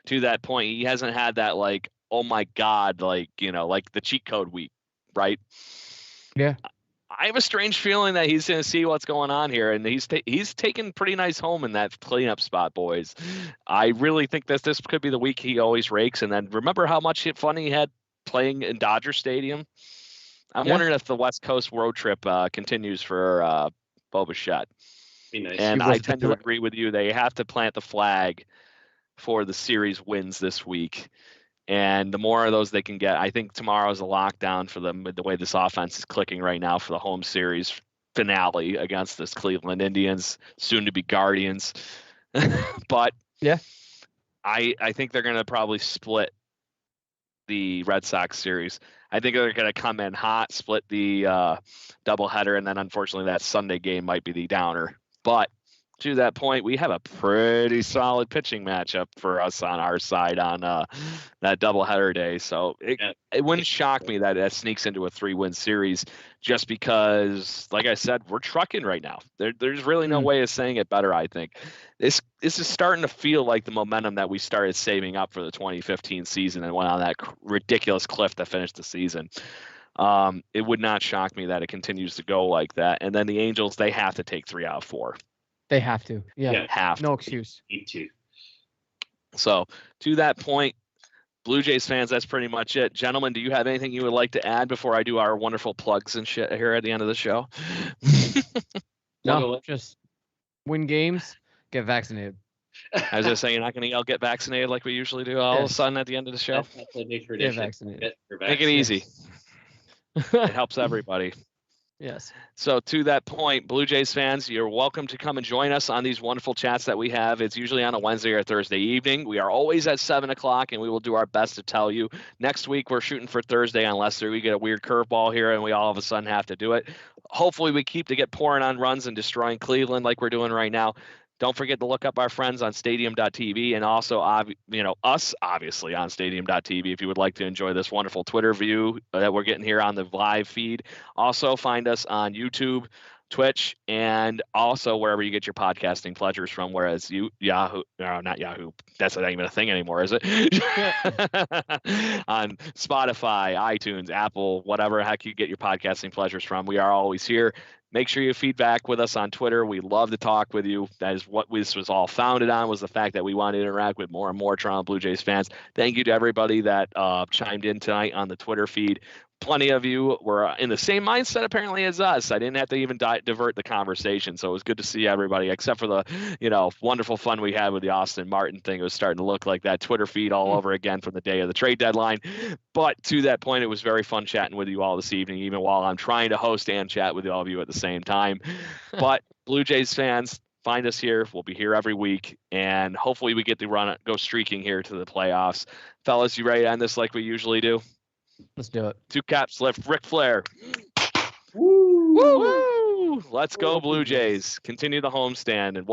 to that point, he hasn't had that, like, oh my God, like, like the cheat code week, right? Yeah. I have a strange feeling that he's going to see what's going on here, and he's taken pretty nice home in that cleanup spot, boys. I really think that this could be the week he always rakes. And then remember how much fun he had playing in Dodger Stadium? I'm wondering if the West Coast road trip continues for Bo Bichette. Be nice. And I tend to agree with you. They have to plant the flag for the series wins this week. And the more of those they can get, I think tomorrow is a lockdown for them with the way this offense is clicking right now for the home series finale against this Cleveland Indians, soon to be Guardians. But yeah, I think they're going to probably split the Red Sox series. I think they're going to come in hot, split the doubleheader, and then unfortunately that Sunday game might be the downer. But to that point, we have a pretty solid pitching matchup for us on our side on that doubleheader day. So it wouldn't shock me that it sneaks into a 3-win series just because, like I said, we're trucking right now. There's really no way of saying it better, I think. This is starting to feel like the momentum that we started saving up for the 2015 season and went on that ridiculous cliff to finish the season. It would not shock me that it continues to go like that. And then the Angels, they have to take 3 out of 4. They have to. Yeah. No excuse. Need to. So to that point, Blue Jays fans, that's pretty much it. Gentlemen, do you have anything you would like to add before I do our wonderful plugs and shit here at the end of the show? No, just win games, get vaccinated. I was just saying, you're not going to yell, get vaccinated like we usually do all of a sudden at the end of the show. Get vaccinated. Make it easy. It helps everybody. Yes. So to that point, Blue Jays fans, you're welcome to come and join us on these wonderful chats that we have. It's usually on a Wednesday or Thursday evening. We are always at 7 o'clock, and we will do our best to tell you. Next week, we're shooting for Thursday unless we get a weird curveball here and we all of a sudden have to do it. Hopefully, we keep to get pouring on runs and destroying Cleveland like we're doing right now. Don't forget to look up our friends on stadium.tv and also, us, obviously, on stadium.tv if you would like to enjoy this wonderful Twitter view that we're getting here on the live feed. Also, find us on YouTube, Twitch, and also wherever you get your podcasting pleasures from, whereas Yahoo, no, not Yahoo, that's not even a thing anymore, is it? On Spotify, iTunes, Apple, whatever heck you get your podcasting pleasures from, we are always here. Make sure you feedback with us on Twitter. We love to talk with you. That is what this was all founded on, was the fact that we want to interact with more and more Toronto Blue Jays fans. Thank you to everybody that chimed in tonight on the Twitter feed. Plenty of you were in the same mindset apparently as us. I didn't have to even divert the conversation, so it was good to see everybody, except for the wonderful fun we had with the Austin Martin thing. It was starting to look like that Twitter feed all over again from the day of the trade deadline. But to that point, it was very fun chatting with you all this evening, even while I'm trying to host and chat with all of you at the same time. But Blue Jays fans, find us here. We'll be here every week, and hopefully we get to go streaking here to the playoffs. Fellas, you ready to end this like we usually do? Let's do it. 2 caps left. Ric Flair. Woo! Woo! Let's go, Blue Jays. Continue the homestand and